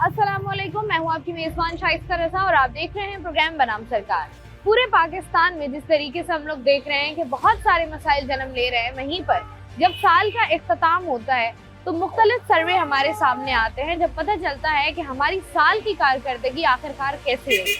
अस्सलामुअलैकुम, मैं हूं आपकी मेजबान शाइस्ता रज़ा और आप देख रहे हैं प्रोग्राम बनाम सरकार। पूरे पाकिस्तान में जिस तरीके से हम लोग देख रहे हैं कि बहुत सारे मसाइल जन्म ले रहे हैं, वहीं पर जब साल का इख्तिताम होता है तो मुख्तलिफ सर्वे हमारे सामने आते हैं, जब पता चलता है कि हमारी साल की कारकर्दगी आखिरकार कैसी रही।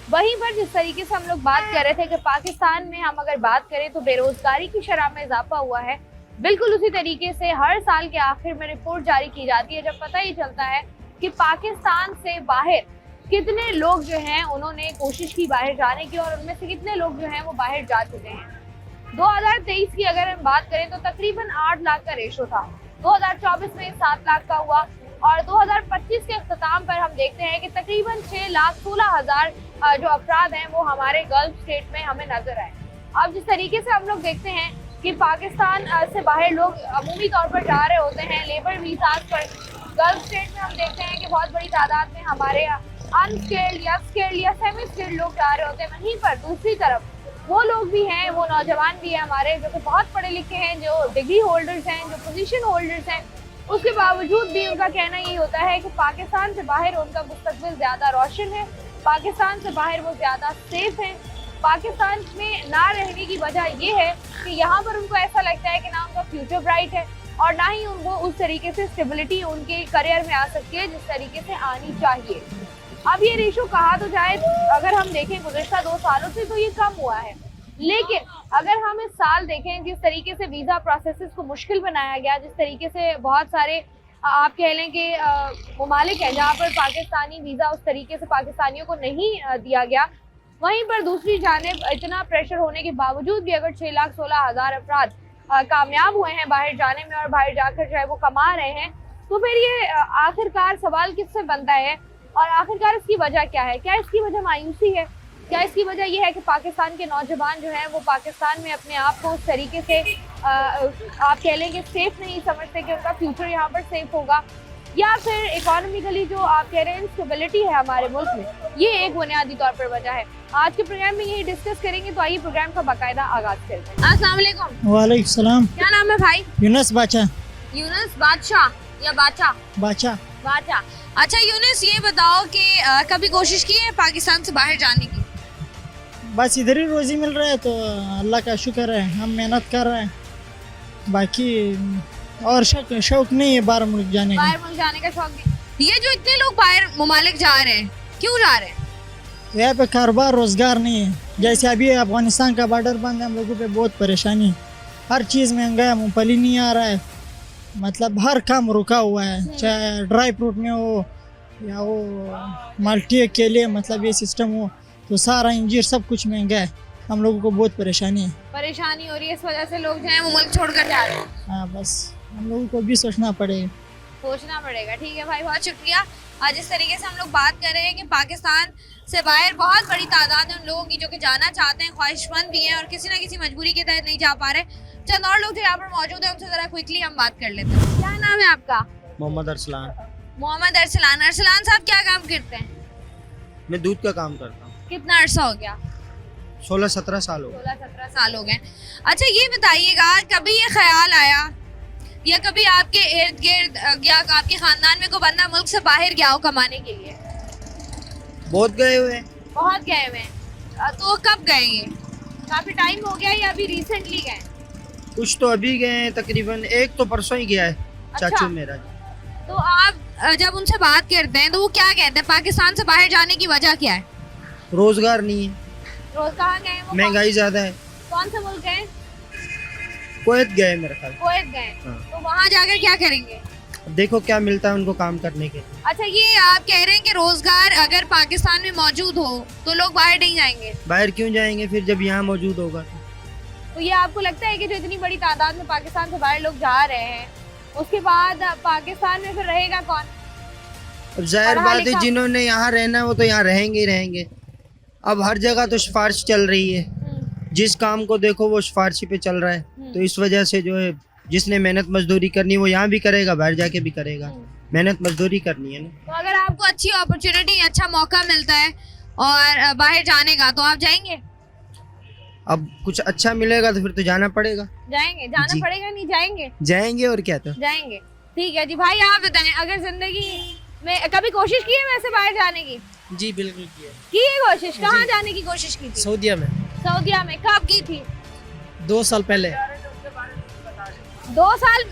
वहीं पर जिस तरीके से हम लोग बात कर रहे थे कि पाकिस्तान में हम अगर बात करें तो बेरोजगारी की शरह में इजाफा हुआ है, बिल्कुल उसी तरीके से हर साल के आखिर में रिपोर्ट जारी की जाती है, जब पता ही चलता है कि पाकिस्तान से बाहर कितने लोग जो हैं उन्होंने कोशिश की बाहर जाने की और उनमें से कितने लोग जो हैं वो बाहर जा चुके हैं। 2023 की अगर हम बात करें तो तकरीबन 8 लाख का रेशो था, 2024 में 7 लाख का हुआ और 2025 के अख्तिताम पर हम देखते हैं कि तकरीबन 6,16,000 जो अफराद हैं वो हमारे गल्फ स्टेट में हमें नजर आए। अब जिस तरीके से हम लोग देखते हैं कि पाकिस्तान से बाहर लोग अमूमी तौर पर जा रहे होते हैं लेबर वीज़ास पर, गल्फ स्टेट में हम देखते हैं कि बहुत बड़ी तादाद में हमारे अनस्किल्ड या स्किल्ड या सेमी स्किल्ड लोग जा रहे होते हैं। वहीं पर दूसरी तरफ वो लोग भी हैं, वो नौजवान भी हैं हमारे जो कि बहुत पढ़े लिखे हैं, जो डिग्री होल्डर्स हैं, जो पोजीशन होल्डर्स हैं, उसके बावजूद भी उनका कहना यही होता है कि पाकिस्तान से बाहर उनका मुस्तकबिल ज़्यादा रोशन है, पाकिस्तान से बाहर वो ज़्यादा सेफ हैं। पाकिस्तान में ना रहने की वजह ये है कि यहाँ पर उनको ऐसा लगता है कि ना उनका फ्यूचर ब्राइट है और ना ही उनको उस तरीके से स्टेबिलिटी उनके करियर में आ सकती है जिस तरीके से आनी चाहिए। अब ये रेशो कहा तो जाए, अगर हम देखें गुज़श्ता 2 सालों से तो ये कम हुआ है, लेकिन अगर हम इस साल देखें जिस तरीके से वीज़ा प्रोसेसेस को मुश्किल बनाया गया, जिस तरीके से बहुत सारे आप कह लें कि ममालिक हैं जहाँ पर पाकिस्तानी वीज़ा उस तरीके से पाकिस्तानियों को नहीं दिया गया, वहीं पर दूसरी जानिब इतना प्रेशर होने के बावजूद भी अगर 6,16,000 अफराद कामयाब हुए हैं बाहर जाने में और बाहर जाकर जो है वो कमा रहे हैं, तो फिर ये आखिरकार सवाल किससे बनता है और आखिरकार इसकी वजह क्या है? क्या इसकी वजह मायूसी है? क्या इसकी वजह यह है कि पाकिस्तान के नौजवान जो हैं वो पाकिस्तान में अपने आप को उस तरीके से आप कह लें कि सेफ नहीं समझते कि उनका फ्यूचर यहाँ पर सेफ होगा, या फिर इकोनॉमिकली जो आप कह रहे हैं इंस्टेबिलिटी है हमारे मुल्क में, ये एक बुनियादी तौर पर वजह है। आज के प्रोग्राम में यही डिस्कस करेंगे, तो आइए प्रोग्राम का बाकायदा आगाज करते हैं। अस्सलाम वालेकुम। वालेकुम सलाम। क्या नाम है भाई? यूनुस बाचा। यूनुस बादशाह या बाचा? बाचा। बाचा। अच्छा यूनुस, ये बताओ कि कभी कोशिश की है पाकिस्तान से बाहर जाने की? बस इधर ही रोजी मिल रहा है तो अल्लाह का शुक्र है, हम मेहनत कर रहे हैं, बाकी और शौक नहीं है बाहर मुल्क जाने का। बाहर मुल्क जाने का शौक नहीं। ये जो इतने लोग बाहर ममालिक जा रहे हैं, क्यों जा रहे हैं? यहाँ पे कारोबार रोजगार नहीं है। जैसे अभी अफगानिस्तान का बॉर्डर बंद है, हम लोगों पे बहुत परेशानी है, हर चीज़ महंगा है, मूंगफली नहीं आ रहा है, मतलब हर काम रुका हुआ है, चाहे ड्राई फ्रूट में हो या वो माल्टी के लिए मतलब ये सिस्टम हो, तो सारा इंजीर सब कुछ महंगा है, हम लोगों को बहुत परेशानी है। परेशानी हो रही है, इस वजह से लोग जो हैं वो मुल्क छोड़कर जा रहे हैं। हाँ, बस हम लोगों को भी सोचना पड़ेगा। सोचना पड़ेगा। ठीक है भाई, बहुत शुक्रिया। आज इस तरीके से हम लोग बात कर रहे हैं कि पाकिस्तान से बाहर बहुत बड़ी तादाद है उन लोगों की जो कि जाना चाहते हैं, ख्वाहिशमंद भी हैं और किसी ना किसी मजबूरी के तहत नहीं जा पा रहे। चंद और लोग जो यहाँ पर मौजूद है उनसे जरा क्विकली हम बात कर लेते हैं। क्या नाम है आपका? मोहम्मद अरसलान। मोहम्मद अरसलान। अरसलान साहब क्या काम करते हैं? मैं दूध का काम करता हूँ। कितना अरसा हो गया? 16-17 साल हो गए। 16-17 साल हो गए। अच्छा ये बताइएगा, कभी ये ख्याल आया या कभी आपके इर्द गिर्द या आपके खानदान में कोई बंदा मुल्क से बाहर गया हो कमाने के लिए? बहुत गए हुए हैं। बहुत गए हुए हैं। तो कब गए? ये काफी टाइम हो गया या अभी रिसेंटली गए? कुछ तो अभी गए हैं, तकरीबन एक तो परसों ही गया है। अच्छा। चाचू मेरा। तो आप जब उनसे बात करते हैं तो वो क्या कहते हैं? पाकिस्तान से बाहर जाने की वजह क्या है? रोजगार नहीं है, रोज कहाँ गए वो? महंगाई ज्यादा है। कौन से मुल्क गए? कुवैत गए मेरे ख्याल। कुवैत गए। हाँ। तो वहाँ जाकर क्या करेंगे? अब देखो क्या मिलता है उनको काम करने के। अच्छा ये आप कह रहे हैं कि रोजगार अगर पाकिस्तान में मौजूद हो तो लोग बाहर नहीं जाएंगे? बाहर क्यों जाएंगे फिर जब यहाँ मौजूद होगा तो ये आपको लगता है कि जो इतनी बड़ी तादाद में पाकिस्तान से बाहर लोग जा रहे हैं, उसके बाद पाकिस्तान में फिर रहेगा कौन? अब जाहिर बात है जिन्होंने यहाँ रहना वो तो यहाँ रहेंगे ही रहेंगे। अब हर जगह तो सिफारिश चल रही है, जिस काम को देखो वो सिफारिशी पे चल रहा है, तो इस वजह से जो है जिसने मेहनत मजदूरी करनी है वो यहाँ भी करेगा, बाहर जाके भी करेगा, मेहनत मजदूरी करनी है ना। तो अगर आपको अच्छी अपॉर्चुनिटी, अच्छा मौका मिलता है और बाहर जाने का, तो आप जाएंगे? अब कुछ अच्छा मिलेगा तो फिर तो जाना पड़ेगा। जाएंगे? जाना जी। पड़ेगा, नहीं जाएंगे? जाएंगे और क्या, तो जाएंगे। ठीक है जी भाई, आप बताएं अगर जिंदगी में कभी कोशिश की है वैसे बाहर जाने की? जी बिल्कुल किया। की है कोशिश? कहाँ जाने की कोशिश की थी? सऊदीया में सऊदीया में। कब की थी? 2 साल पहले। 2 साल?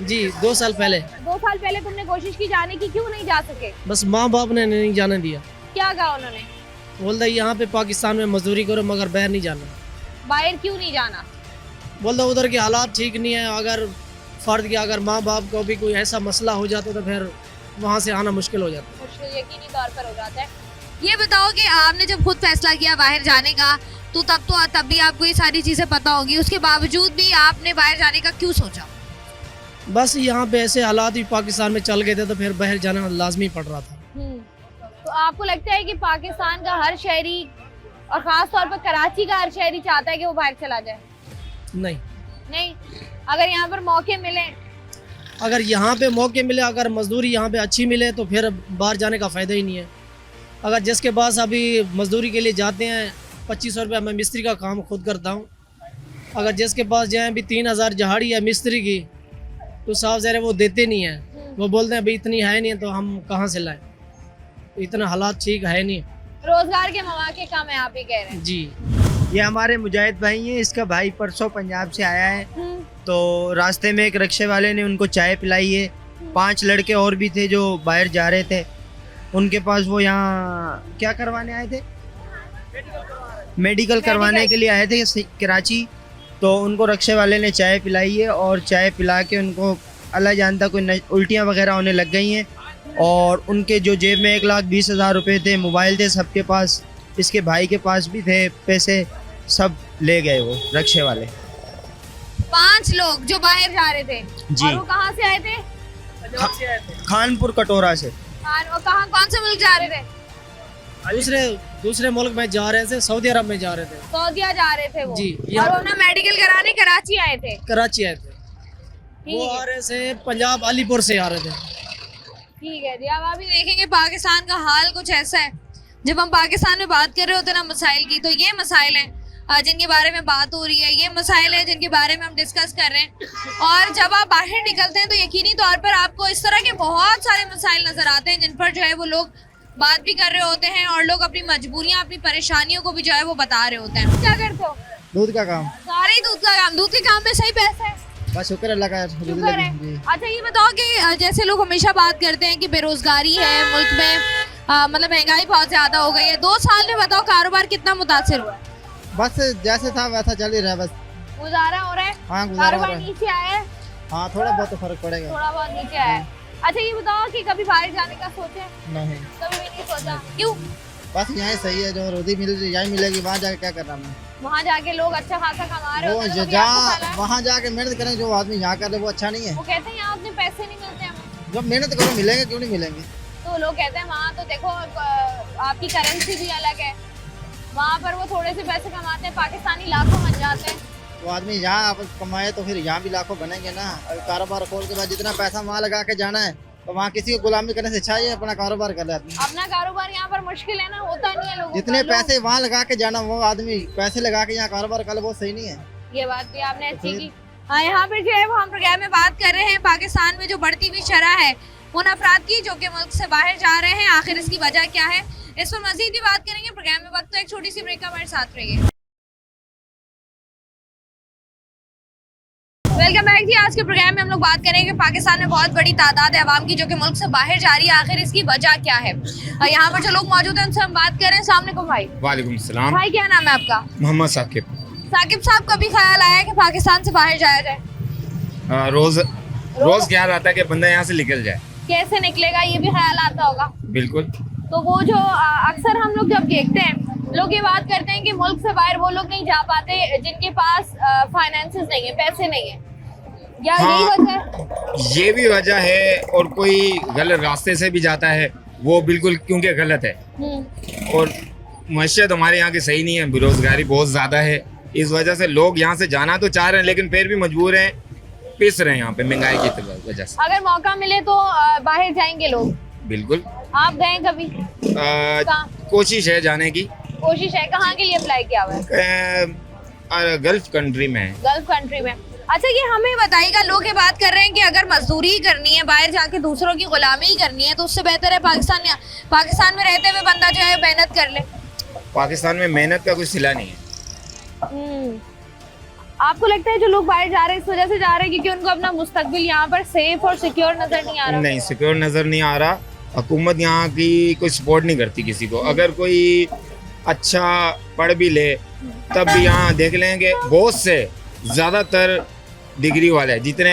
जी 2 साल पहले। 2 साल पहले तुमने कोशिश की जाने की, क्यों नहीं जा सके? बस माँ बाप ने नहीं जाने दिया। क्या कहा उन्होंने? बोलता यहाँ पे पाकिस्तान में मजदूरी करो मगर बाहर नहीं जाना। बाहर क्यों नहीं जाना? बोलता उधर के हालात ठीक नहीं है, अगर फर्द के अगर माँ बाप को भी कोई ऐसा मसला हो जाता तो फिर वहाँ से आना मुश्किल हो जाता। मुश्किल यकीनी तौर पर हो जाता है। ये बताओ कि आपने जब खुद फैसला किया बाहर जाने का तो तब भी आपको ये सारी चीजें पता होगी, उसके बावजूद भी आपने बाहर जाने का क्यों सोचा? बस यहाँ पे ऐसे हालात भी पाकिस्तान में चल गए थे तो फिर बाहर जाना लाजमी पड़ रहा था। तो आपको लगता है कि पाकिस्तान का हर शहरी और खास तौर पर कराची का हर शहरी चाहता है कि वो बाहर चला जाए? नहीं, अगर यहाँ पर मौके मिले, अगर यहाँ पे मौके मिले, अगर मजदूरी यहाँ पे अच्छी मिले तो फिर बाहर जाने का फ़ायदा ही नहीं है। अगर जिसके पास अभी मजदूरी के लिए जाते हैं 2500 रुपया, मैं मिस्त्री का काम खुद करता हूँ, अगर जिसके पास जाए अभी 3000 दिहाड़ी है मिस्त्री की तो साफ ज़ाहिर है वो देते नहीं हैं। वो बोलते हैं भाई इतनी है नहीं तो हम कहाँ से लाएं, तो इतना हालात ठीक है नहीं। रोजगार के मौके कम है आप ही कह रहे हैं? जी। ये हमारे मुजाहिद भाई हैं, इसका भाई परसों पंजाब से आया है, तो रास्ते में एक रिक्शे वाले ने उनको चाय पिलाई है। 5 लड़के और भी थे जो बाहर जा रहे थे, उनके पास वो यहाँ क्या करवाने आए थे, मेडिकल करवाने के लिए आए थे कराची। तो उनको रिक्शे वाले ने चाय पिलाई है और चाय पिला के उनको अल्लाह जानता कोई उल्टियाँ वगैरह होने लग गई हैं। और उनके जो जेब में 1,20,000 रुपये थे, मोबाइल थे सबके पास, इसके भाई के पास भी थे पैसे, सब ले गए वो रिक्शे वाले। 5 लोग जो बाहर जा रहे थे जी। और वो कहाँ से आए थे? खानपुर कटोरा से। वो कहाँ, कौन से मुल्क जा रहे थे? दूसरे मुल्क में जा रहे थे, सऊदी अरब में जा रहे थे। सऊदीया जा रहे थे वो? जी। और वो ना मेडिकल कराने कराची आए थे? कराची आए थे। वो आ रहे थे पंजाब अलीपुर से आ रहे थे। ठीक है जी। अब अभी देखेंगे पाकिस्तान का हाल कुछ ऐसा है, जब हम पाकिस्तान में बात कर रहे होते हैं ना मसाइल की, तो ये मसाइल हैं जिनके बारे में बात हो रही है, ये मसाइल है जिनके बारे में हम डिस्कस कर रहे हैं। और जब आप बाहर निकलते हैं तो यकीनी तौर पर आपको इस तरह के बहुत सारे मसाइल नजर आते हैं जिन पर जो है वो लोग बात भी कर रहे होते हैं और लोग अपनी मजबूरियां, अपनी परेशानियों को भी जो है वो बता रहे होते हैं। क्या करते हो? दूध का काम। सारे ही दूध का काम। दूध के काम में सही पैसा है? बस शुक्र अल्लाह का। शुक्र है। अच्छा ये बताओ कि जैसे लोग हमेशा बात करते हैं कि बेरोजगारी है मुल्क में, मतलब महंगाई बहुत ज्यादा हो गई है, 2 साल में बताओ कारोबार कितना मुतासिर हुआ? बस जैसे था वैसा चल ही रहा है, बस गुजारा हो रहा है? हाँ गुजारा हो कारोबार रहा है। नीचे आया है? हाँ थोड़ा बहुत तो फर्क पड़ेगा। थोड़ा बहुत नीचे आया है। अच्छा ये बताओ कि कभी बाहर जाने का सोचे? नहीं, कभी भी नहीं सोचा? क्यों? बस यहाँ सही है, जो रोटी मिल रही यहीं मिलेगी, वहाँ जाके क्या करना मैं। वहाँ जाके लोग अच्छा खासा कमा रहे वो होते हैं, तो कभी आपको जहाँ ख्याल आया? वहाँ जाके मेहनत करें, जो आदमी यहाँ कर रहे वो अच्छा नहीं है। वो कहते हैं यहाँ उतने पैसे नहीं मिलते हमें। जब मेहनत करो मिलेंगे, क्यों नहीं मिलेंगे। तो लोग कहते हैं वहाँ तो देखो आपकी करेंसी भी अलग है, वहाँ पर वो थोड़े से पैसे कमाते हैं, पाकिस्तानी लाखों बन जाते हैं। वो आदमी यहाँ कमाए तो फिर यहाँ भी लाखों बनेंगे ना। अगर कारोबार खोल के बाद जितना पैसा वहाँ लगा के जाना है तो वहाँ किसी को गुलामी करने से अच्छा है अपना कारोबार कर ले आदमी। अपना कारोबार यहाँ पर मुश्किल है ना, होता नहीं है लोगों जितने का। पैसे वहाँ लगा के जाना, वो आदमी पैसे लगा के यहाँ कारोबार कर ले, वो सही नहीं है। ये बात भी आपने अच्छी की। हाँ यहाँ पर जो है वो हम प्रोग्राम में बात कर रहे हैं पाकिस्तान में जो बढ़ती हुई शरह है उन अफराद की जो कि मुल्क से बाहर जा रहे हैं, आखिर इसकी वजह क्या है, इस पर मजीद भी बात करेंगे प्रोग्राम में। वक्त तो एक छोटी सी ब्रेक का, हमारे साथ रहिए। वेलकम बैक जी। आज के प्रोग्राम में हम लोग बात करेंगे पाकिस्तान में बहुत बड़ी तादाद है अवाम की जो कि मुल्क से बाहर जा रही है, आखिर इसकी वजह क्या है। यहाँ पर जो लोग मौजूद हैं उनसे हम बात कर रहे हैं। अस्सलाम वालेकुम भाई। वालेकुम सलाम। भाई क्या नाम है आपका? मोहम्मद साकिब। साकिब साहब, कभी ख्याल आया कि पाकिस्तान से बाहर जाया जाए? रोज ख्याल आता है कि बंदा यहाँ से निकल जाए। कैसे निकलेगा ये भी ख्याल आता होगा। बिल्कुल। तो वो जो अक्सर हम लोग जब देखते हैं, लोग ये बात करते हैं कि मुल्क से बाहर वो लोग नहीं जा पाते जिनके पास फाइनेंसेस नहीं है, पैसे नहीं है, या यही वजह है? ये भी वजह है, और कोई गलत रास्ते से भी जाता है वो बिल्कुल क्योंकि गलत है। और मईशत हमारे यहाँ की सही नहीं है, बेरोजगारी बहुत ज़्यादा है, इस वजह से लोग यहाँ से जाना तो चाह रहे हैं लेकिन फिर भी मजबूर हैं, पिस रहे हैं यहाँ पे महंगाई की वजह से। अगर मौका मिले तो बाहर जाएंगे लोग? बिल्कुल। आप गए कभी? कोशिश है जाने की। कोशिश है? कहाँ के लिए अप्लाई किया हुआ है? गल्फ कंट्री में है। गल्फ कंट्री में। अच्छा, ये हमें बताइएगा, लोग ये बात कर रहे हैं कि अगर मजदूरी ही करनी है, बाहर जाके दूसरों की गुलामी ही करनी है, तो उससे बेहतर है पाकिस्तान में रहते हुए बंदा जो है मेहनत कर ले। पाकिस्तान में मेहनत का कोई सिला नहीं है। आपको लगता है जो लोग बाहर जा रहे हैं इस वजह से जा रहे हैं क्योंकि उनको अपना मुस्तकबिल यहाँ पर सेफ और सिक्योर नजर नहीं आ रहा? नहीं, सिक्योर नजर नहीं आ रहा। हुकूमत यहाँ की कोई सपोर्ट नहीं करती किसी को। अगर कोई अच्छा पढ़ भी ले तब भी यहाँ देख लेंगे बहुत से ज़्यादातर डिग्री वाले जितने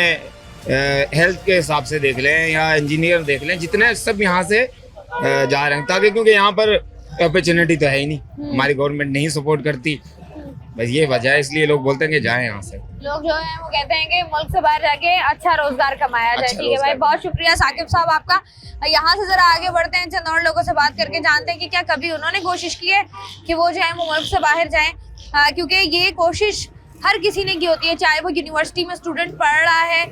हेल्थ के हिसाब से देख लें या इंजीनियर देख लें, जितने सब यहाँ से जा रहे हैं, ताकि क्योंकि यहाँ पर अपॉर्चुनिटी तो है ही नहीं, हमारी गवर्नमेंट नहीं सपोर्ट करती, बस ये वजह है, इसलिए लोग बोलते हैं कि जाएं यहाँ से। लोग जो है वो कहते हैं कि मुल्क से बाहर जाके अच्छा रोजगार कमाया जाए। ठीक है भाई, बहुत शुक्रिया साकिब साहब आपका। यहाँ से जरा आगे बढ़ते हैं, चंद और लोगों से बात करके जानते हैं कि क्या कभी उन्होंने कोशिश की है कि वो जो है वो मुल्क से बाहर जाएं, क्योंकि ये कोशिश हर किसी ने की होती है, चाहे वो यूनिवर्सिटी में स्टूडेंट पढ़ रहा है,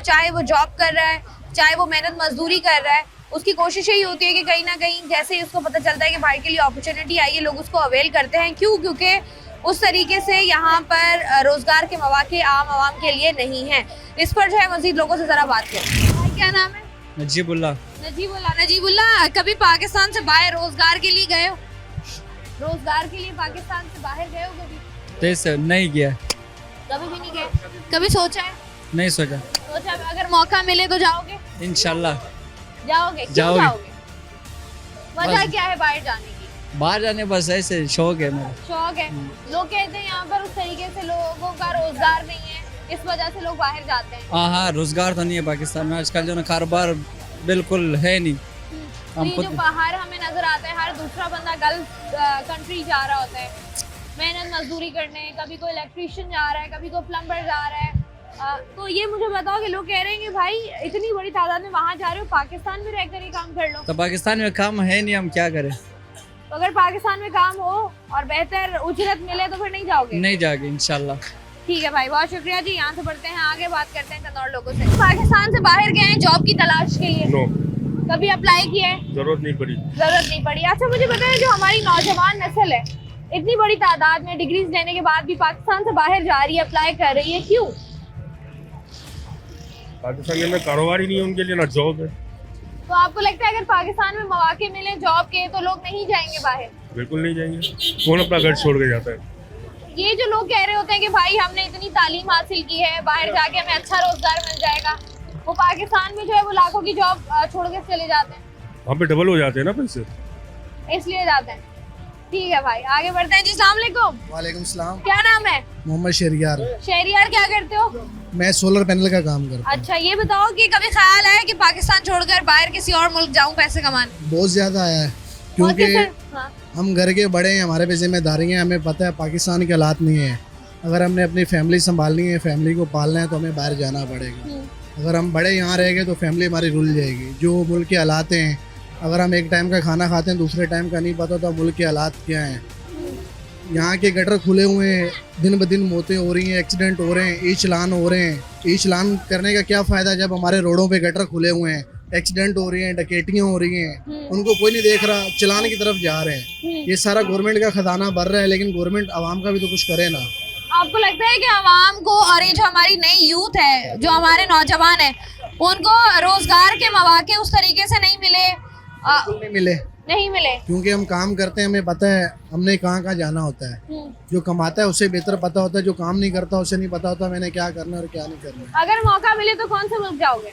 चाहे वो जॉब कर रहा है, चाहे वो मेहनत मजदूरी कर रहा है, उसकी कोशिश यही होती है कि कहीं ना कहीं जैसे ही उसको पता चलता है कि बाहर के लिए अपॉर्चुनिटी आई है, लोग उसको अवेल करते हैं। क्यों? क्योंकि उस तरीके से यहाँ पर रोजगार के मौके आम आवाम के लिए नहीं है। इस पर जो है मजीद लोगों से जरा बात करें। भाई क्या नाम है? नजीबुल्ला। नजीबुल्ला, कभी पाकिस्तान से बाहर रोजगार के लिए गए हो? रोजगार के लिए पाकिस्तान से बाहर गए हो कभी? तो नहीं गया, कभी भी नहीं गए। कभी सोचा है? नहीं सोचा। सोचा अगर मौका मिले तो जाओगे? इंशाल्लाह जाओगे। क्यों जाओगे। वजह क्या है बाहर जाने की? बाहर जाने बस ऐसे शौक है मेरा। शौक है। लोग कहते हैं यहाँ पर उस तरीके से लोगों का रोजगार नहीं है, इस वजह से लोग बाहर जाते हैं। हाँ, रोजगार तो नहीं है पाकिस्तान में आजकल, जो ना कारोबार बिल्कुल है नहीं। तो ये जो बाहर हमें नजर आता है, हर दूसरा बंदा गल्फ कंट्री जा रहा होता है मेहनत मजदूरी करने, कभी कोई इलेक्ट्रीशियन जा रहा है, कभी कोई प्लम्बर जा रहा है। तो ये मुझे बताओ कि लोग कह रहे हैं कि भाई इतनी बड़ी तादाद में वहाँ जा रहे हो, पाकिस्तान में रहकर ही काम कर लो। तो पाकिस्तान में काम है नहीं, हम क्या करें? तो अगर पाकिस्तान में काम हो और बेहतर उजरत मिले तो फिर नहीं जाओगे? नहीं जाओगे इंशाल्लाह। ठीक है भाई, बहुत शुक्रिया जी। यहाँ से बढ़ते हैं आगे, बात करते हैं चंद और लोगों से। पाकिस्तान से बाहर गए हैं जॉब की तलाश के लिए? नो, कभी अप्लाई किया है? जरूरत नहीं पड़ी। जरूरत नहीं पड़ी। अच्छा मुझे बताएं, जो हमारी नौजवान नस्ल है इतनी बड़ी तादाद में डिग्रीज लेने के बाद भी पाकिस्तान से बाहर जा रही है, अप्लाई कर रही है, क्यों? पाकिस्तान में कारोबार ही नहीं है उनके लिए, ना जॉब है। तो आपको लगता है अगर पाकिस्तान में मौके मिले जॉब के तो लोग नहीं जाएंगे बाहर? बिल्कुल नहीं जाएंगे। कौन अपना घर छोड़ के जाता है? ये जो लोग कह रहे होते हैं कि भाई हमने इतनी तालीम हासिल की है, बाहर जाके हमें अच्छा रोजगार मिल जाएगा, वो पाकिस्तान में जो है वो लाखों की जॉब छोड़ के चले जाते हैं। वहाँ पे डबल हो जाते हैं ना पैसे, इसलिए जाते हैं। ठीक है भाई, आगे बढ़ते हैं जी। अस्सलाम वालेकुम। वालेकुम सलाम। क्या नाम है? मोहम्मद शहरियार। शहरियार, क्या करते हो? मैं सोलर पैनल का काम करता हूँ। अच्छा, ये बताओ कि कभी ख्याल आया कि पाकिस्तान छोड़कर बाहर किसी और मुल्क जाऊं पैसे कमाने? बहुत ज़्यादा आया है, क्योंकि हम घर के बड़े हैं, हमारे पे जिम्मेदारी है, हमें पता है पाकिस्तान के हालात नहीं है। अगर हमने अपनी फैमिली संभालनी है, फैमिली को पालना है, तो हमें बाहर जाना पड़ेगा। अगर हम बड़े यहाँ रहेंगे तो फैमिली हमारी रुल जाएगी। जो मुल्क के हालात हैं, अगर हम एक टाइम का खाना खाते हैं, दूसरे टाइम का नहीं पता तो मुल्क के हालात क्या हैं। यहाँ के गटर खुले हुए हैं, दिन ब दिन मौतें हो रही हैं, एक्सीडेंट हो रहे हैं, ई चलान हो रहे हैं। ई चलान करने का क्या फ़ायदा जब हमारे रोडों पे गटर खुले हुए हैं, एक्सीडेंट हो रही हैं, डकैतियाँ हो रही हैं, उनको कोई नहीं देख रहा, चलान की तरफ जा रहे हैं। ये सारा गवर्नमेंट का खजाना भर रहा है, लेकिन गवर्नमेंट आवाम का भी तो कुछ करे ना। आपको लगता है कि आवाम को और ये जो हमारी नई यूथ है, जो हमारे नौजवान है, उनको रोजगार के मौके उस तरीके से नहीं मिले? नहीं मिले क्योंकि हम काम करते हैं, हमें पता है हमने कहाँ कहाँ जाना होता है। जो कमाता है उसे बेहतर पता होता है, जो काम नहीं करता उसे नहीं पता होता मैंने क्या करना और क्या नहीं करना। अगर मौका मिले तो कौन से मुल्क जाओगे?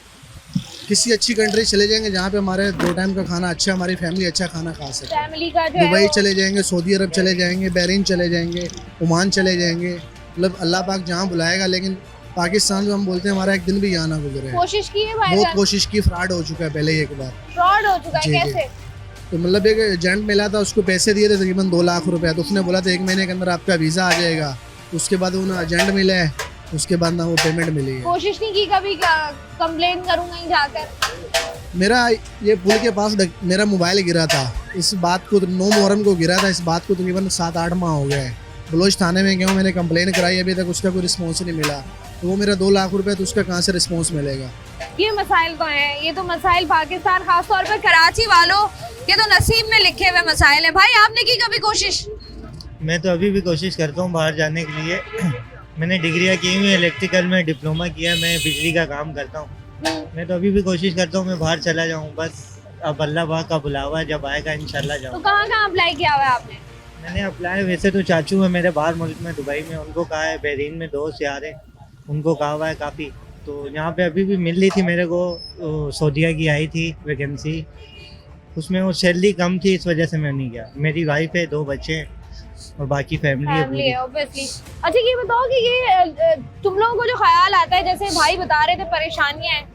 किसी अच्छी कंट्री चले जाएंगे जहाँ पे हमारे 2 टाइम का खाना अच्छा, हमारी फैमिली अच्छा खाना खा सके। फैमिली का जो है दुबई चले जाएंगे, सऊदी अरब चले जाएंगे, बहरीन चले जाएंगे, ओमान चले जाएंगे, मतलब अल्लाह पाक जहाँ बुलाएगा। लेकिन पाकिस्तान जो हम बोलते हैं, हमारा एक दिन भी यहाँ ना गुजरे। कोशिश की है भाई? बहुत कोशिश की, फ्रॉड हो चुका है पहले ही एक बार। फ्रॉड हो चुका है? जी, कैसे? तो मतलब एक एजेंट मिला था, उसको पैसे दिए थे तकरीबन 2 लाख रुपए, तो उसने बोला था 1 महीने के अंदर आपका वीज़ा आ जाएगा। उसके बाद उन्हें एजेंट मिला है, उसके बाद ना वो पेमेंट मिली है। कोशिश नहीं की कभी कंप्लेन करूँ कहीं जाकर? मेरा ये पुल के पास मेरा मोबाइल गिरा था, इस बात को 9 मुहर्रम को गिरा था, इस बात को तकरीबन 7-8 माह हो गए। बलोच थाने में गया हूँ, मैंने कंप्लेन कराई, अभी तक उसका कोई रिस्पॉन्स नहीं मिला। तो वो मेरा 2 लाख रुपए, तो उसका कहाँ से रिस्पॉन्स मिलेगा? ये मसाइल तो हैं, ये तो मसाइल पाकिस्तान, खासतौर पर कराची वालों के तो नसीब में लिखे हुए मसाइल है। भाई आपने की कभी कोशिश? मैं तो अभी भी कोशिश करता हूँ बाहर जाने के लिए, मैंने डिग्रियाँ की हुई, इलेक्ट्रिकल में डिप्लोमा किया, मैं बिजली का काम करता हूँ। मैं तो अभी भी कोशिश करता हूँ मैं बाहर चला जाऊँ, बस अब अल्लाह पाक का बुलावा जब आएगा इंशाल्लाह तो जाऊँ। कहाँ अप्लाई किया हुआ है आपने? मैंने अप्लाई वैसे तो चाचू है मेरे बाहर मुल्क में, दुबई में, उनको कहा है, बहरीन में दोस्त यार है, उनको कहा हुआ है काफ़ी। तो यहाँ पे अभी भी मिल रही थी मेरे को, सऊदीया की आई थी वैकेंसी, उसमें वो सैलरी कम थी, इस वजह से मैं नहीं गया। मेरी वाइफ है, 2 बच्चे हैं और बाकी फैमिली है पूरी। ऑब्वियसली। अच्छा ये बताओ कि ये तुम लोगों को जो ख्याल आता है, जैसे भाई बता रहे थे परेशानियां हैं,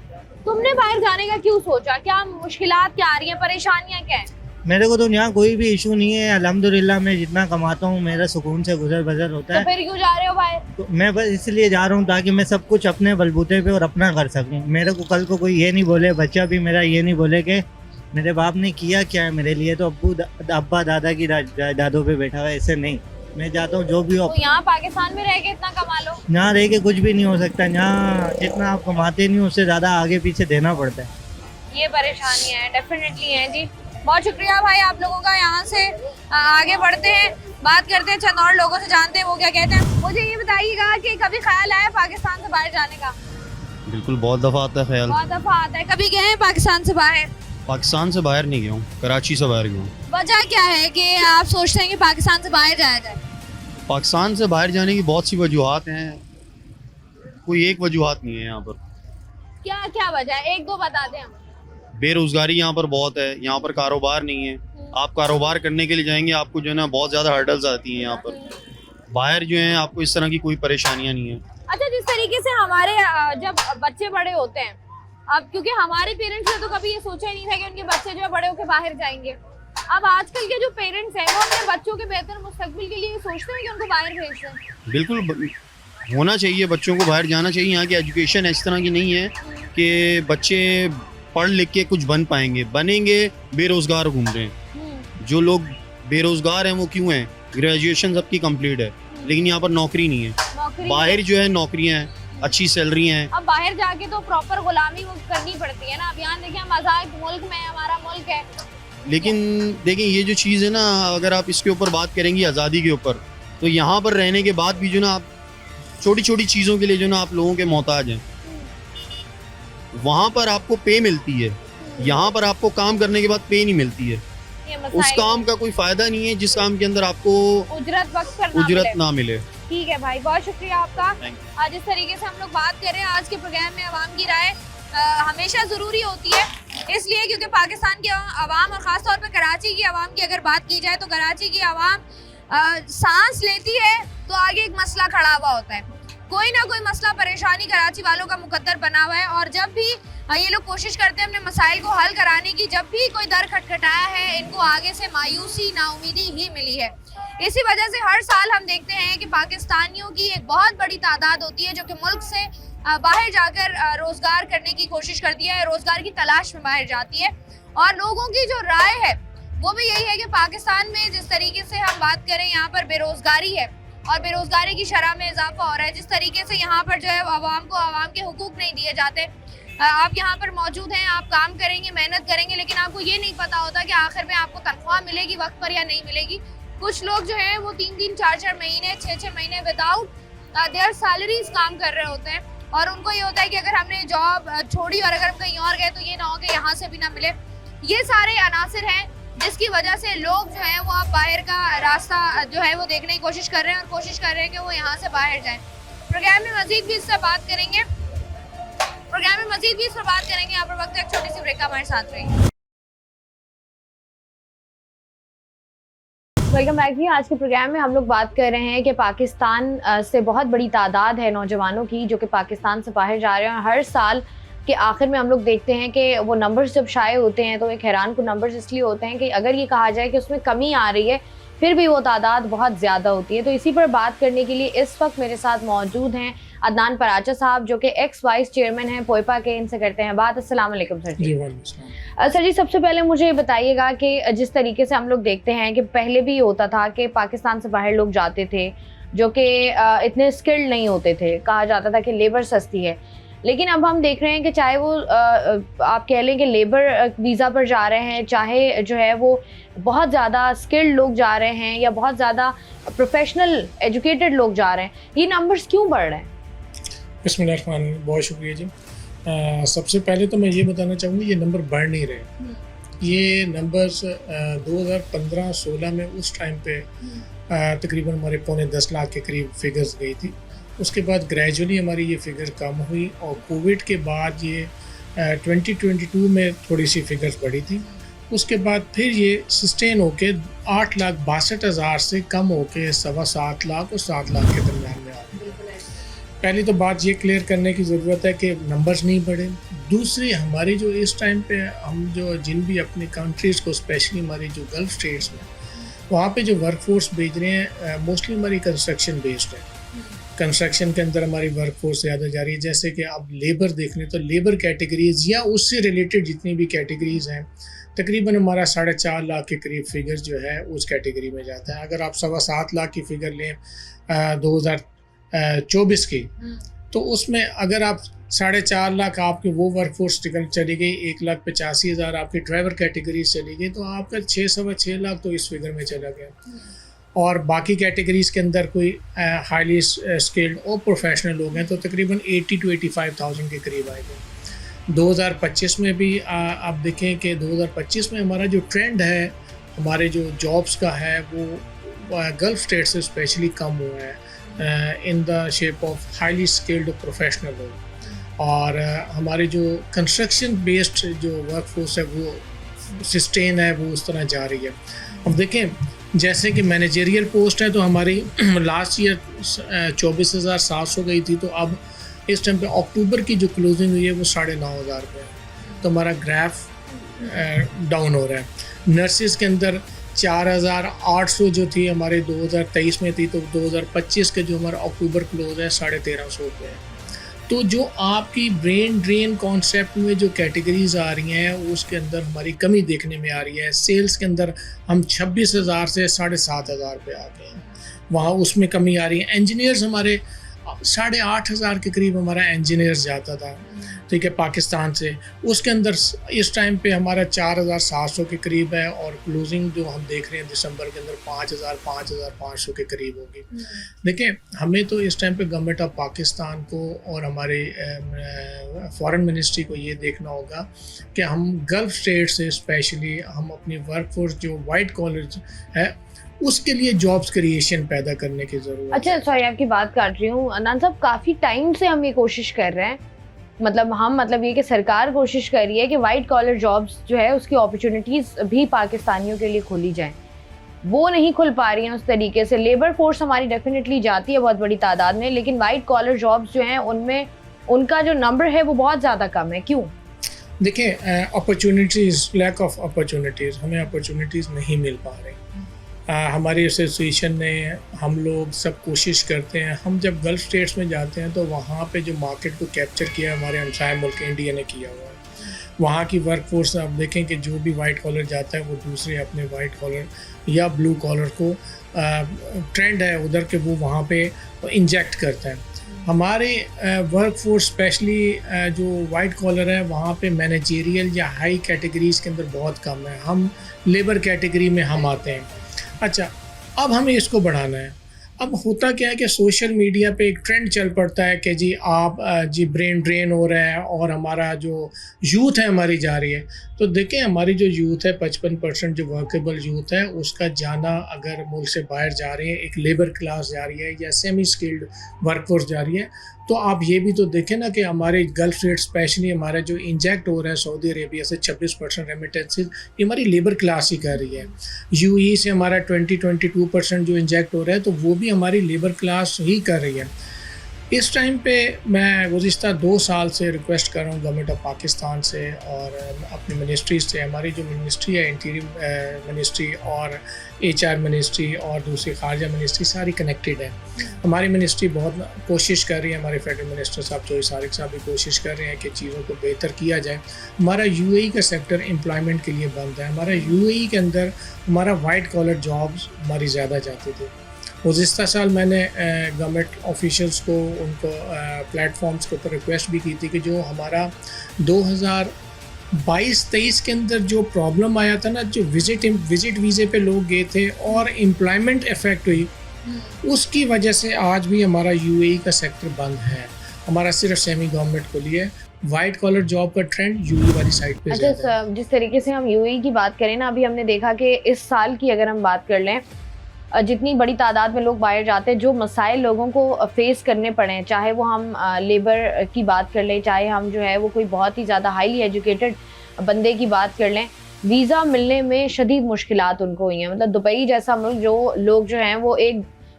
तुमने बाहर जाने का क्यों सोचा? क्या मुश्किलात क्या आ रही हैं, परेशानियां क्या हैं? मेरे को तो यहाँ कोई भी इशू नहीं है, अल्हम्दुलिल्लाह। मैं जितना कमाता हूँ मेरा सुकून से गुजर बसर होता तो है। फिर क्यों जा रहे हो बाहर? तो मैं बस इसलिए जा रहा हूँ ताकि मैं सब कुछ अपने बलबूते पे और अपना कर सकूँ। मेरे को कल को कोई ये नहीं बोले, बच्चा भी मेरा ये नहीं बोले कि मेरे बाप ने किया क्या है मेरे लिए, तो अब्बा दादा की दादों पे बैठा हुआ है, ऐसे नहीं। मैं चाहता हूँ जो भी हो। तो यहाँ पाकिस्तान में रह के इतना कमा लो? यहाँ रह के कुछ भी नहीं हो सकता। यहाँ जितना आप कमाते नहीं उससे ज़्यादा आगे पीछे देना पड़ता है। ये परेशानियां हैं, डेफिनेटली हैं जी। बहुत शुक्रिया भाई आप लोगों का। यहाँ से आगे बढ़ते हैं, बात करते हैं चंद और लोगों से, जानते हैं वो क्या कहते हैं। मुझे ये बताइएगा कि कभी ख्याल आया पाकिस्तान से बाहर जाने का? बिल्कुल, बहुत दफ़ा आता है ख्याल। बहुत दफा आता है। कभी गए हैं पाकिस्तान से बाहर? पाकिस्तान से बाहर नहीं गया हूँ, कराची से बाहर गया हूँ। वजह क्या है कि आप सोचते हैं कि पाकिस्तान से बाहर जाया जाए? पाकिस्तान से बाहर जाने की बहुत सी वजूहात हैं, कोई एक वजूहात नहीं है यहाँ पर। क्या क्या वजह है, एक दो बता दें हम। बेरोज़गारी यहाँ पर बहुत है, यहाँ पर कारोबार नहीं है। आप कारोबार करने के लिए जाएंगे आपको जो है ना बहुत ज़्यादा हर्डल्स आती हैं यहाँ पर। बाहर जो है आपको इस तरह की कोई परेशानियाँ नहीं है। अच्छा जिस तरीके से हमारे जब बच्चे बड़े होते हैं, अब क्योंकि हमारे पेरेंट्स ने तो कभी ये सोचा ही नहीं था कि उनके बच्चे जो है बड़े होकर बाहर जाएंगे। अब आजकल के जो पेरेंट्स हैं वो अपने बच्चों के बेहतर मुस्तकबिल के लिए सोचते हैं कि उनको बाहर भेज दें। बिल्कुल होना चाहिए, बच्चों को बाहर जाना चाहिए। यहाँ की एजुकेशन इस तरह की नहीं है कि बच्चे पढ़ लिख के कुछ बन पाएंगे, बनेंगे बेरोज़गार घूम रहे हैं। जो लोग बेरोज़गार हैं वो क्यों हैं? ग्रेजुएशन सबकी कंप्लीट है लेकिन यहाँ पर नौकरी नहीं है। बाहर जो है नौकरियाँ हैं, अच्छी सैलरी हैं। अब बाहर जाके तो प्रॉपर गुलामी वो करनी पड़ती है ना। अब यहाँ देखिए हम आज़ाद मुल्क में, हमारा मुल्क है। लेकिन देखिए ये जो चीज़ है ना, अगर आप इसके ऊपर बात करेंगी आज़ादी के ऊपर, तो यहाँ पर रहने के बाद भी जो ना आप छोटी छोटी चीज़ों के लिए जो ना आप लोगों के मोहताज हैं। वहाँ पर आपको पे मिलती है, यहाँ पर आपको काम करने के बाद पे नहीं मिलती है। उस काम का कोई फायदा नहीं है जिस काम के अंदर आपको उजरत ना मिले। ठीक है भाई, बहुत शुक्रिया आपका। आज इस तरीके से हम लोग बात कर रहे हैं। आज के प्रोग्राम में आवाम की राय हमेशा ज़रूरी होती है, इसलिए क्योंकि पाकिस्तान की आवाम और ख़ास तौर पे कराची की आवाम की अगर बात की जाए तो कराची की आवाम सांस लेती है तो आगे एक मसला खड़ा हुआ होता है। कोई ना कोई मसला परेशानी कराची वालों का मुकद्दर बना हुआ है और जब भी ये लोग कोशिश करते हैं अपने मसाइल को हल कराने की, जब भी कोई दर खटखटाया है इनको आगे से मायूसी, नाउमीदी ही मिली है। इसी वजह से हर साल हम देखते हैं कि पाकिस्तानियों की एक बहुत बड़ी तादाद होती है जो कि मुल्क से बाहर जाकर रोज़गार करने की कोशिश करती है, रोज़गार की तलाश में बाहर जाती है। और लोगों की जो राय है वो भी यही है कि पाकिस्तान में जिस तरीके से हम बात करें यहाँ पर बेरोज़गारी है और बेरोज़गारी की शरह में इजाफा हो रहा है, जिस तरीके से यहाँ पर जो है आवाम को आवाम के हुकूक नहीं दिए जाते। आप यहाँ पर मौजूद हैं, आप काम करेंगे, मेहनत करेंगे, लेकिन आपको ये नहीं पता होता कि आखिर में आपको तनख्वाह मिलेगी वक्त पर या नहीं मिलेगी। कुछ लोग जो हैं वो 3-3, 4-4 महीने, 6-6 महीने विदाउट देयर सैलरीज काम कर रहे होते हैं और उनको ये होता है कि अगर हमने जॉब छोड़ी और अगर हम कहीं और गए तो ये ना हो कि यहाँ से भी ना मिले। ये सारे अनासिर हैं जिसकी वजह से लोग जो हैं वो अब बाहर का रास्ता जो है वो देखने की कोशिश कर रहे हैं और कोशिश कर रहे हैं कि वो यहाँ से बाहर जाएं। प्रोग्राम में मजीद भी इससे बात करेंगे, यहाँ पर वक्त एक छोटी सी ब्रेक, हमारे साथ रहिए। वेलकम बैक जी। आज के प्रोग्राम में हम लोग बात कर रहे हैं कि पाकिस्तान से बहुत बड़ी तादाद है नौजवानों की जो कि पाकिस्तान से बाहर जा रहे हैं। हर साल के आखिर में हम लोग देखते हैं कि वो नंबर्स जब शाये होते हैं तो एक हैरान को नंबर्स इसलिए होते हैं कि अगर ये कहा जाए कि उसमें कमी आ रही है फिर भी वो तादाद बहुत ज़्यादा होती है। तो इसी पर बात करने के लिए इस वक्त मेरे साथ मौजूद हैं अदनान पराचा साहब जो कि एक्स वाइस चेयरमैन हैं पोइपा के। इनसे करते हैं बात। अस्सलाम वालेकुम सर जी। सर जी, सबसे पहले मुझे ये बताइएगा कि जिस तरीके से हम लोग देखते हैं कि पहले भी होता था कि पाकिस्तान से बाहर लोग जाते थे जो कि इतने स्किल्ड नहीं होते थे, कहा जाता था कि लेबर सस्ती है, लेकिन अब हम देख रहे हैं कि चाहे वो आप कह लें कि लेबर वीज़ा पर जा रहे हैं, चाहे जो है वो बहुत ज़्यादा स्किल्ड लोग जा रहे हैं या बहुत ज़्यादा प्रोफेशनल एजुकेटेड लोग जा रहे हैं, ये नंबर्स क्यों बढ़ रहे हैं? बिस्मिल्लाह, बहुत शुक्रिया जी। सबसे पहले तो मैं ये बताना चाहूँगी ये नंबर बढ़ नहीं रहे। ये नंबर्स 2015-16 में उस टाइम पे तकरीबन हमारे 9.25 लाख के करीब फिगर्स गई थी। उसके बाद ग्रेजुअली हमारी ये फिगर कम हुई और कोविड के बाद ये 2022 में थोड़ी सी फिगर्स बढ़ी थी। उसके बाद फिर ये सस्टेन होके 8,62,000 से कम होके 7.25 लाख और 7 लाख के दरमियान में आ गई। पहली तो बात ये क्लियर करने की ज़रूरत है कि नंबर्स नहीं बढ़े। दूसरी, हमारी जो इस टाइम पे हम जो जिन भी अपनी कंट्रीज़ को, स्पेशली हमारी जो गल्फ़ स्टेट्स में, वहाँ पे जो वर्कफोर्स भेज रहे हैं मोस्टली हमारी कंस्ट्रक्शन बेस्ड है। कंस्ट्रक्शन के अंदर हमारी वर्कफोर्स ज़्यादा जा रही है। जैसे कि आप लेबर देख लें तो लेबर कैटेगरीज़ या उससे रिलेटेड जितनी भी कैटेगरीज़ हैं, तकरीबन हमारा 4.5 लाख के करीब फिगर जो है उस कैटेगरी में जाता है। अगर आप 7.25 लाख की फिगर लें 2024 की, तो उसमें अगर आप 4.5 लाख आपके वो वर्कफोर्स टिकट चली गई, 1,85,000 आपकी ड्राइवर कैटेगरी चली गई, तो आपका 6.25 लाख तो इस फिगर में चला गया। और बाकी कैटेगरीज़ के अंदर कोई हाईली स्किल्ड और प्रोफेशनल लोग हैं तो तकरीबन 80 to 85,000 के करीब आएंगे। 2025 में भी आप देखें कि 2025 में हमारा जो ट्रेंड है, हमारे जो जॉब्स का है, वो गल्फ़ स्टेट से स्पेशली कम हुआ है in the shape of highly skilled professional लोग। और हमारे जो कंस्ट्रक्शन बेस्ड जो वर्कफोर्स है वो सस्टेन है, वो उस तरह जा रही है। अब देखें, जैसे कि मैनेजरियल पोस्ट है तो हमारी लास्ट ईयर 24,700 गई थी, तो अब इस टाइम पे अक्टूबर की जो क्लोजिंग हुई है वो 9,500 पे है, तो हमारा ग्राफ डाउन हो रहा है। नर्सिस के अंदर 4,800 जो थी हमारे 2023 में थी, तो 2025 के जो हमारा अक्टूबर क्लोज है 1,350 पे है। तो जो आपकी ब्रेन ड्रेन कॉन्सेप्ट में जो कैटेगरीज आ रही हैं उसके अंदर हमारी कमी देखने में आ रही है। सेल्स के अंदर हम 26,000 से 7,500 पे आ गए हैं, वहाँ उसमें कमी आ रही है। इंजीनियर्स हमारे 8,500 के करीब हमारा इंजीनियर्स जाता था, ठीक है, पाकिस्तान से। उसके अंदर इस टाइम पे हमारा 4,700 के करीब है और क्लोजिंग जो हम देख रहे हैं दिसंबर के अंदर 5,500 के करीब होगी। देखिए, हमें तो इस टाइम पे गवर्नमेंट ऑफ पाकिस्तान को और हमारे फॉरेन मिनिस्ट्री को ये देखना होगा कि हम गल्फ़ स्टेट से स्पेशली हम अपनी वर्कफोर्स जो वाइट कॉलर है उसके लिए जॉब्स क्रिएशन पैदा करने की ज़रूरत है। अच्छा, सॉरी आपकी बात काट रही हूँ अनंत साहब, काफ़ी टाइम से हम ये कोशिश कर रहे हैं, मतलब ये कि सरकार कोशिश कर रही है कि वाइट कॉलर जॉब्स जो है उसकी अपॉर्चुनिटीज़ भी पाकिस्तानियों के लिए खोली जाएं, वो नहीं खुल पा रही हैं उस तरीके से। लेबर फोर्स हमारी डेफिनेटली जाती है बहुत बड़ी तादाद में, लेकिन वाइट कॉलर जॉब्स जो हैं उनमें उनका जो नंबर है वो बहुत ज़्यादा कम है। क्यों? देखिए, अपॉर्चुनिटीज़, लैक ऑफ अपॉर्चुनिटीज़, हमें अपॉर्चुनिटीज़ नहीं मिल पा रही। हमारी एसोसिएशन ने, हम लोग सब कोशिश करते हैं, हम जब गल्फ़ स्टेट्स में जाते हैं तो वहाँ पे जो मार्केट को कैप्चर किया हमारे हमसाया मुल्क इंडिया ने किया हुआ है। वहाँ की वर्कफोर्स आप देखें कि जो भी वाइट कॉलर जाता है वो दूसरे अपने वाइट कॉलर या ब्लू कॉलर को ट्रेंड है उधर के वो वहाँ पे इंजेक्ट करता है। हमारे वर्कफोर्स स्पेशली जो वाइट कॉलर है वहाँ पे मैनेजरियल या हाई कैटेगरीज़ के अंदर बहुत कम है। हम लेबर कैटेगरी में हम आते हैं। अच्छा, अब हमें इसको बढ़ाना है। अब होता क्या है कि सोशल मीडिया पे एक ट्रेंड चल पड़ता है कि जी आप जी ब्रेन ड्रेन हो रहा है और हमारा जो यूथ है हमारी जा रही है। तो देखें, हमारी जो यूथ है 55% जो वर्केबल यूथ है उसका जाना अगर मुल्क से बाहर जा रही है, एक लेबर क्लास जा रही है या सेमी स्किल्ड वर्कफोर्स जा रही है, तो आप ये भी तो देखें ना कि हमारे गल्फ़ स्टेट स्पेशली हमारा जो इंजेक्ट हो रहा है सऊदी अरेबिया से 26% रेमिटेंसेस, ये हमारी लेबर क्लास ही कर रही है। यूएई से हमारा 20-22% जो इंजेक्ट हो रहा है तो वो भी हमारी लेबर क्लास ही कर रही है। इस टाइम पे मैं गुज़िश्ता 2 साल से रिक्वेस्ट कर रहा हूँ गवर्नमेंट ऑफ पाकिस्तान से और अपनी मिनिस्ट्रीज से। हमारी जो मिनिस्ट्री है, इंटीरियर मिनिस्ट्री और HR मिनिस्ट्री और दूसरी खारजा मिनिस्ट्री, सारी कनेक्टेड है। हमारी मिनिस्ट्री बहुत कोशिश कर रही है, हमारे फेडरल मिनिस्टर साहब जोई सारिक साहब भी कोशिश कर रहे हैं कि चीज़ों को बेहतर किया जाए। हमारा UAE का सेक्टर एम्प्लॉयमेंट के लिए बंद है। हमारा UAE के अंदर हमारा वाइट कॉलर जॉब्स हमारी ज़्यादा जाती थी। गुज़िस्ता साल मैंने गवर्नमेंट ऑफिशियल्स को, उनको प्लेटफॉर्म्स के ऊपर रिक्वेस्ट भी की थी कि जो हमारा 2022-23 के अंदर जो प्रॉब्लम आया था ना, जो विजिट वीज़े पे लोग गए थे और एम्प्लॉयमेंट इफेक्ट हुई, उसकी वजह से आज भी हमारा यूएई का सेक्टर बंद है। हमारा सिर्फ सेमी गवर्नमेंट को लिए वाइट कॉलर जॉब का ट्रेंड यूएई वाली साइड पे अच्छा, जिस तरीके से हम यूएई की बात करें ना, अभी हमने देखा कि इस साल की अगर हम बात कर लें, जितनी बड़ी तादाद में लोग बाहर जाते हैं, जो मसाइल लोगों को फेस करने पड़े, चाहे वो हम लेबर की बात कर लें, चाहे हम जो है वो कोई बहुत ही ज़्यादा हाईली एजुकेटेड बंदे की बात कर लें, वीज़ा मिलने में शदीद मुश्किलात उनको हुई हैं। मतलब दुबई जैसा मुल्क, जो लोग जो हैं वो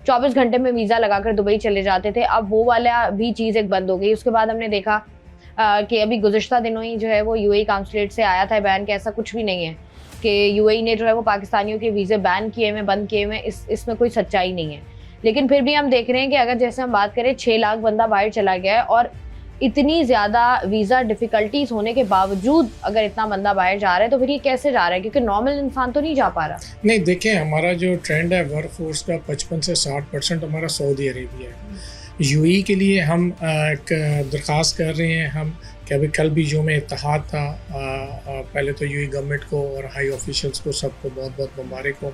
24 घंटे में वीज़ा लगाकर दुबई चले जाते थे, अब वो वाला भी चीज़ एक बंद हो गई। उसके बाद हमने देखा कि अभी गुज़िश्ता दिनों ही जो है वो यूएई काउंसलेट से आया था बैन कि ऐसा कुछ भी नहीं है कि यूएई ने जो है वो पाकिस्तानियों के वीज़े बैन किए हुए, बंद किए हुए, इसमें कोई सच्चाई नहीं है। लेकिन फिर भी हम देख रहे हैं कि अगर जैसे हम बात करें 6 लाख बंदा बाहर चला गया है और इतनी ज़्यादा वीज़ा डिफ़िकल्टीज़ होने के बावजूद अगर इतना बंदा बाहर जा रहा है, तो फिर ये कैसे जा रहा है? क्योंकि नॉर्मल इंसान तो नहीं जा पा रहा। नहीं, देखिए हमारा जो ट्रेंड है वर्क फोर्स का 55 से 60% हमारा सऊदी अरेबिया है। यूएई के लिए हम एक दरख्वास्त कर रहे हैं हम कि अभी कल भी जो में इत्तेहाद था, पहले तो यूएई गवर्नमेंट को और हाई ऑफिशियल्स को सबको बहुत बहुत मुबारक हो।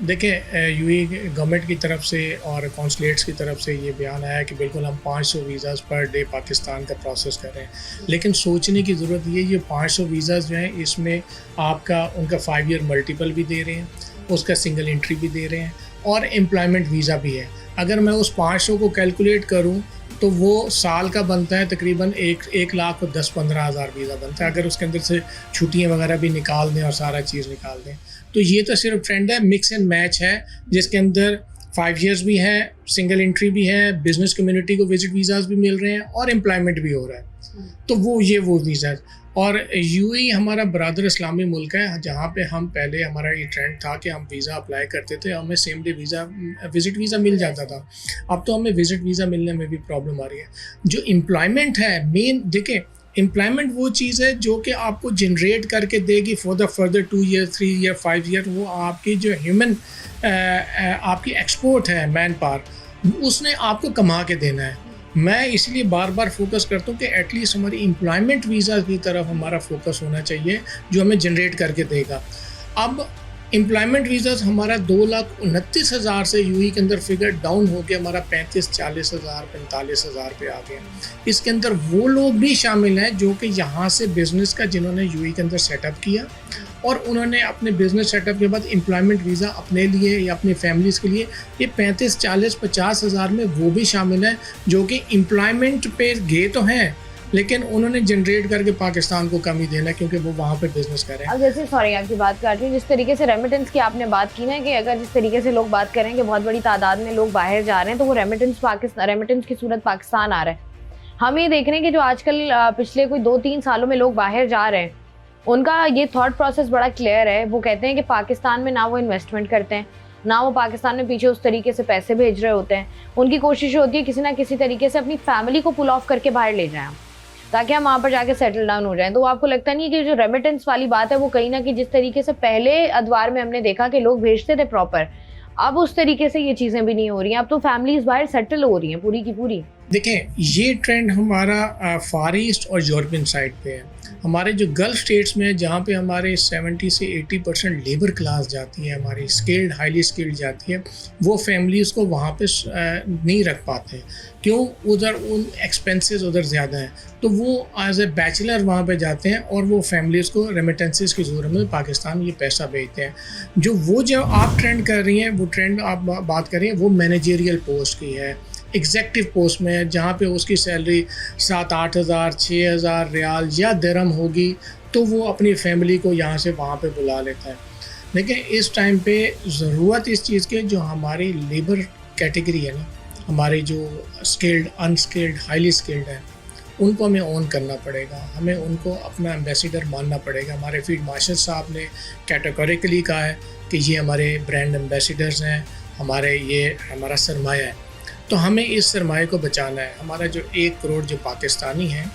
देखें, यूएई गवर्नमेंट की तरफ से और कौंसलेट्स की तरफ से ये बयान आया कि बिल्कुल हम 500 वीज़ाज़ पर डे पाकिस्तान का प्रोसेस कर रहे हैं। लेकिन सोचने की ज़रूरत ये 500 वीज़ाज़ जो हैं इसमें आपका उनका 5 ईयर मल्टीपल भी दे रहे हैं, उसका सिंगल एंट्री भी दे रहे हैं और एम्प्लॉयमेंट वीज़ा भी है। अगर मैं उस 500 को कैलकुलेट करूं तो वो साल का बनता है तकरीबन 1,10,15 हज़ार वीज़ा बनता है। अगर उसके अंदर से छुट्टियां वगैरह भी निकाल दें और सारा चीज़ निकाल दें, तो ये तो सिर्फ ट्रेंड है, मिक्स एंड मैच है, जिसके अंदर 5 ईयर्स भी है, सिंगल एंट्री भी है, बिजनेस कम्युनिटी को विजिट वीज़ाज़ भी मिल रहे हैं और एम्प्लॉयमेंट भी हो रहा है। तो वो वीज़ा है। और यूएई हमारा बरादर इस्लामी मुल्क है, जहाँ पे हम पहले हमारा ये ट्रेंड था कि हम वीज़ा अप्लाई करते थे, हमें सेम डे विज़िट वीज़ा मिल जाता था। अब तो हमें विज़िट वीज़ा मिलने में भी प्रॉब्लम आ रही है। जो एम्प्लॉयमेंट है मेन, देखें एम्प्लॉयमेंट वो चीज़ है जो कि आपको जनरेट करके देगी for the further 2 year 3 year 5 year. वो आपकी जो ह्यूमन आपकी एक्सपोर्ट है, मैन पावर, उसने आपको कमा के देना है। मैं इसलिए बार बार फोकस करता हूँ कि एटलीस्ट हमारी एम्प्लॉयमेंट वीज़ा की तरफ हमारा फोकस होना चाहिए, जो हमें जनरेट करके देगा। अब एम्प्लॉयमेंट वीज़ा हमारा 2,29,000 से यूएई के अंदर फिगर डाउन हो के हमारा 35-40 हज़ार 45 हज़ार पे आ गया। इसके अंदर वो लोग भी शामिल हैं जो कि यहाँ से बिज़नेस का, जिन्होंने यूएई के अंदर सेटअप किया और उन्होंने अपने बिज़नेस सेटअप के बाद एम्प्लॉयमेंट वीज़ा अपने लिए या अपनी फैमिलीज़ के लिए, ये 35, 40, 50 हज़ार में वो भी शामिल हैं जो कि एम्प्लॉयमेंट पे गए तो हैं, लेकिन उन्होंने जनरेट करके पाकिस्तान को कमी देना क्योंकि वो वहाँ पे बिजनेस कर रहे हैं। अब जैसे, सॉरी आपकी बात काट रही हूँ, जिस तरीके से रेमिटेंस की आपने बात की ना, कि अगर जिस तरीके से लोग बात करें कि बहुत बड़ी तादाद में लोग बाहर जा रहे हैं, तो वो रेमिटेंस की सूरत पाकिस्तान आ रहा है। हम ये देख रहे हैं कि जो आजकल पिछले कोई 2-3 सालों में लोग बाहर जा रहे हैं, उनका ये थॉट प्रोसेस बड़ा क्लियर है। वो कहते हैं कि पाकिस्तान में ना वो इन्वेस्टमेंट करते हैं, ना वो पाकिस्तान में पीछे उस तरीके से पैसे भेज रहे होते हैं। उनकी कोशिश होती है किसी ना किसी तरीके से अपनी फैमिली को पुल ऑफ करके बाहर ले जाएं, ताकि हम वहाँ पर जाके सेटल डाउन हो जाएं। तो आपको लगता नहीं कि जो रेमिटेंस वाली बात है वो कहीं ना कहीं, जिस तरीके से पहले अदवार में हमने देखा कि लोग भेजते थे प्रॉपर, अब उस तरीके से ये चीज़ें भी नहीं हो रही हैं। अब तो फैमिलीज बाहर सेटल हो रही हैं पूरी की पूरी। देखें, ये ट्रेंड हमारा फार ईस्ट और यूरोपियन साइड पे है। हमारे जो गल्फ स्टेट्स में, जहाँ पे हमारे 70 से 80% लेबर क्लास जाती है, हमारी स्किल्ड, हाईली स्किल्ड जाती है, वो फैमिलीज़ को वहाँ पे नहीं रख पाते। क्यों? उधर उन एक्सपेंसेस उधर ज़्यादा हैं, तो वो एज ए बैचलर वहाँ पे जाते हैं और वो फैमिलीज़ को रेमिटेंसेस की ज़रूरत में पाकिस्तान ये पैसा भेजते हैं। जो आप ट्रेंड कर रही हैं, वो ट्रेंड आप बात कर रही हैं, वो मैनेजरियल पोस्ट की है, एग्जेक्टिव पोस्ट में है, जहाँ पे उसकी सैलरी 7-8 हज़ार 6 हज़ार रियाल या दिरहम होगी, तो वो अपनी फैमिली को यहाँ से वहाँ पे बुला लेता है। लेकिन इस टाइम पे ज़रूरत इस चीज़ के, जो हमारी लेबर कैटेगरी है ना, हमारी जो स्किल्ड, अनस्किल्ड, हाईली स्किल्ड है, उनको हमें ऑन करना पड़ेगा, हमें उनको अपना एम्बेसडर मानना पड़ेगा। हमारे फील्ड मार्शल साहब ने कैटेगोरिकली कहा है कि ये हमारे ब्रांड एम्बेसडर्स हैं, ये हमारा सरमाया है। तो हमें इस सरमाए को बचाना है। हमारा जो 1 करोड़ जो पाकिस्तानी हैं,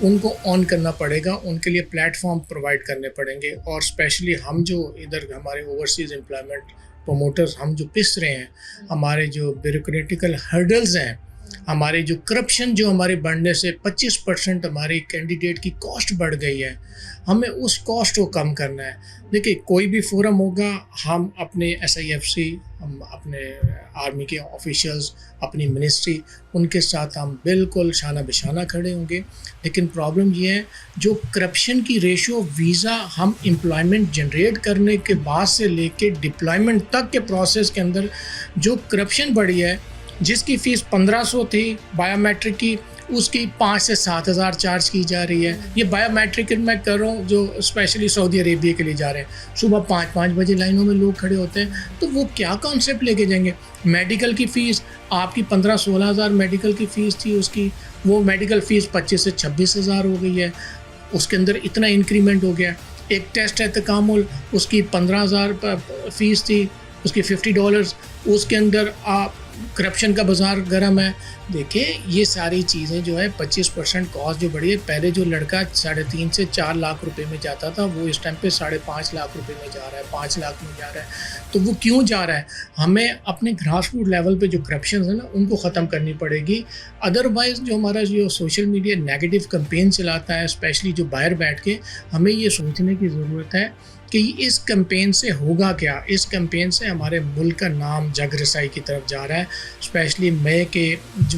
उनको ऑन करना पड़ेगा, उनके लिए प्लेटफॉर्म प्रोवाइड करने पड़ेंगे। और स्पेशली हम जो इधर हमारे ओवरसीज़ एम्प्लॉयमेंट प्रोमोटर्स हम जो पिस रहे हैं, हमारे जो ब्यूरोक्रेटिकल हर्डल्स हैं, हमारे जो करप्शन जो हमारे बढ़ने से 25% हमारी कैंडिडेट की कॉस्ट बढ़ गई है, हमें उस कॉस्ट को कम करना है। देखिए कोई भी फोरम होगा, हम अपने SIFC, हम अपने आर्मी के ऑफिशियल्स, अपनी मिनिस्ट्री, उनके साथ हम बिल्कुल शाना बिशाना खड़े होंगे। लेकिन प्रॉब्लम ये है जो करप्शन की रेशियो वीज़ा हम एम्प्लॉयमेंट जनरेट करने के बाद से लेके डिप्लॉयमेंट तक के प्रोसेस के अंदर जो करप्शन बढ़ी है, जिसकी फ़ीस 1500 थी बायोमेट्रिक की, उसकी 5 से 7 हज़ार चार्ज की जा रही है। ये बायोमेट्रिक मैं कर रहा हूँ जो स्पेशली सऊदी अरेबिया के लिए जा रहे हैं, सुबह 5-5 बजे लाइनों में लोग खड़े होते हैं, तो वो क्या कॉन्सेप्ट लेके जाएंगे। मेडिकल की फ़ीस आपकी 15-16 हज़ार मेडिकल की फ़ीस थी उसकी, वो मेडिकल फ़ीस 25 से 26 हज़ार हो गई है, उसके अंदर इतना इंक्रीमेंट हो गया। एक टेस्ट है तकामुल, उसकी 15,000 फ़ीस थी, उसकी $50, उसके अंदर आप करप्शन का बाज़ार गर्म है। देखिए ये सारी चीज़ें जो है 25% कॉस्ट जो बढ़ी है, पहले जो लड़का 3.5 से 4 लाख रुपए में जाता था, वो इस टाइम पे 5.5 लाख रुपए में जा रहा है, 5 लाख में जा रहा है। तो वो क्यों जा रहा है? हमें अपने ग्रास रूट लेवल पे जो करप्शन है ना, उनको ख़त्म करनी पड़ेगी। अदरवाइज़ जो हमारा जो सोशल मीडिया नेगेटिव कैंपेन चलाता है, स्पेशली जो बाहर बैठ के, हमें ये सोचने की ज़रूरत है कि इस कैंपेन से होगा क्या। इस कैंपेन से हमारे मुल्क का नाम जग रसाई की तरफ जा रहा है। स्पेशली मई के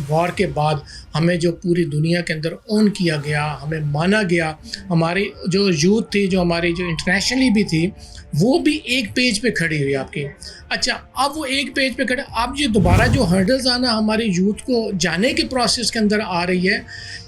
वॉर के बाद हमें जो पूरी दुनिया के अंदर ऑन किया गया, हमें माना गया, हमारी जो यूथ थी, जो हमारी जो इंटरनेशनली भी थी, वो भी एक पेज पे खड़ी हुई आपकी। अच्छा, अब वो एक पेज पे खड़े, अब ये दोबारा जो हर्डल्स आना हमारे यूथ को जाने के प्रोसेस के अंदर आ रही है,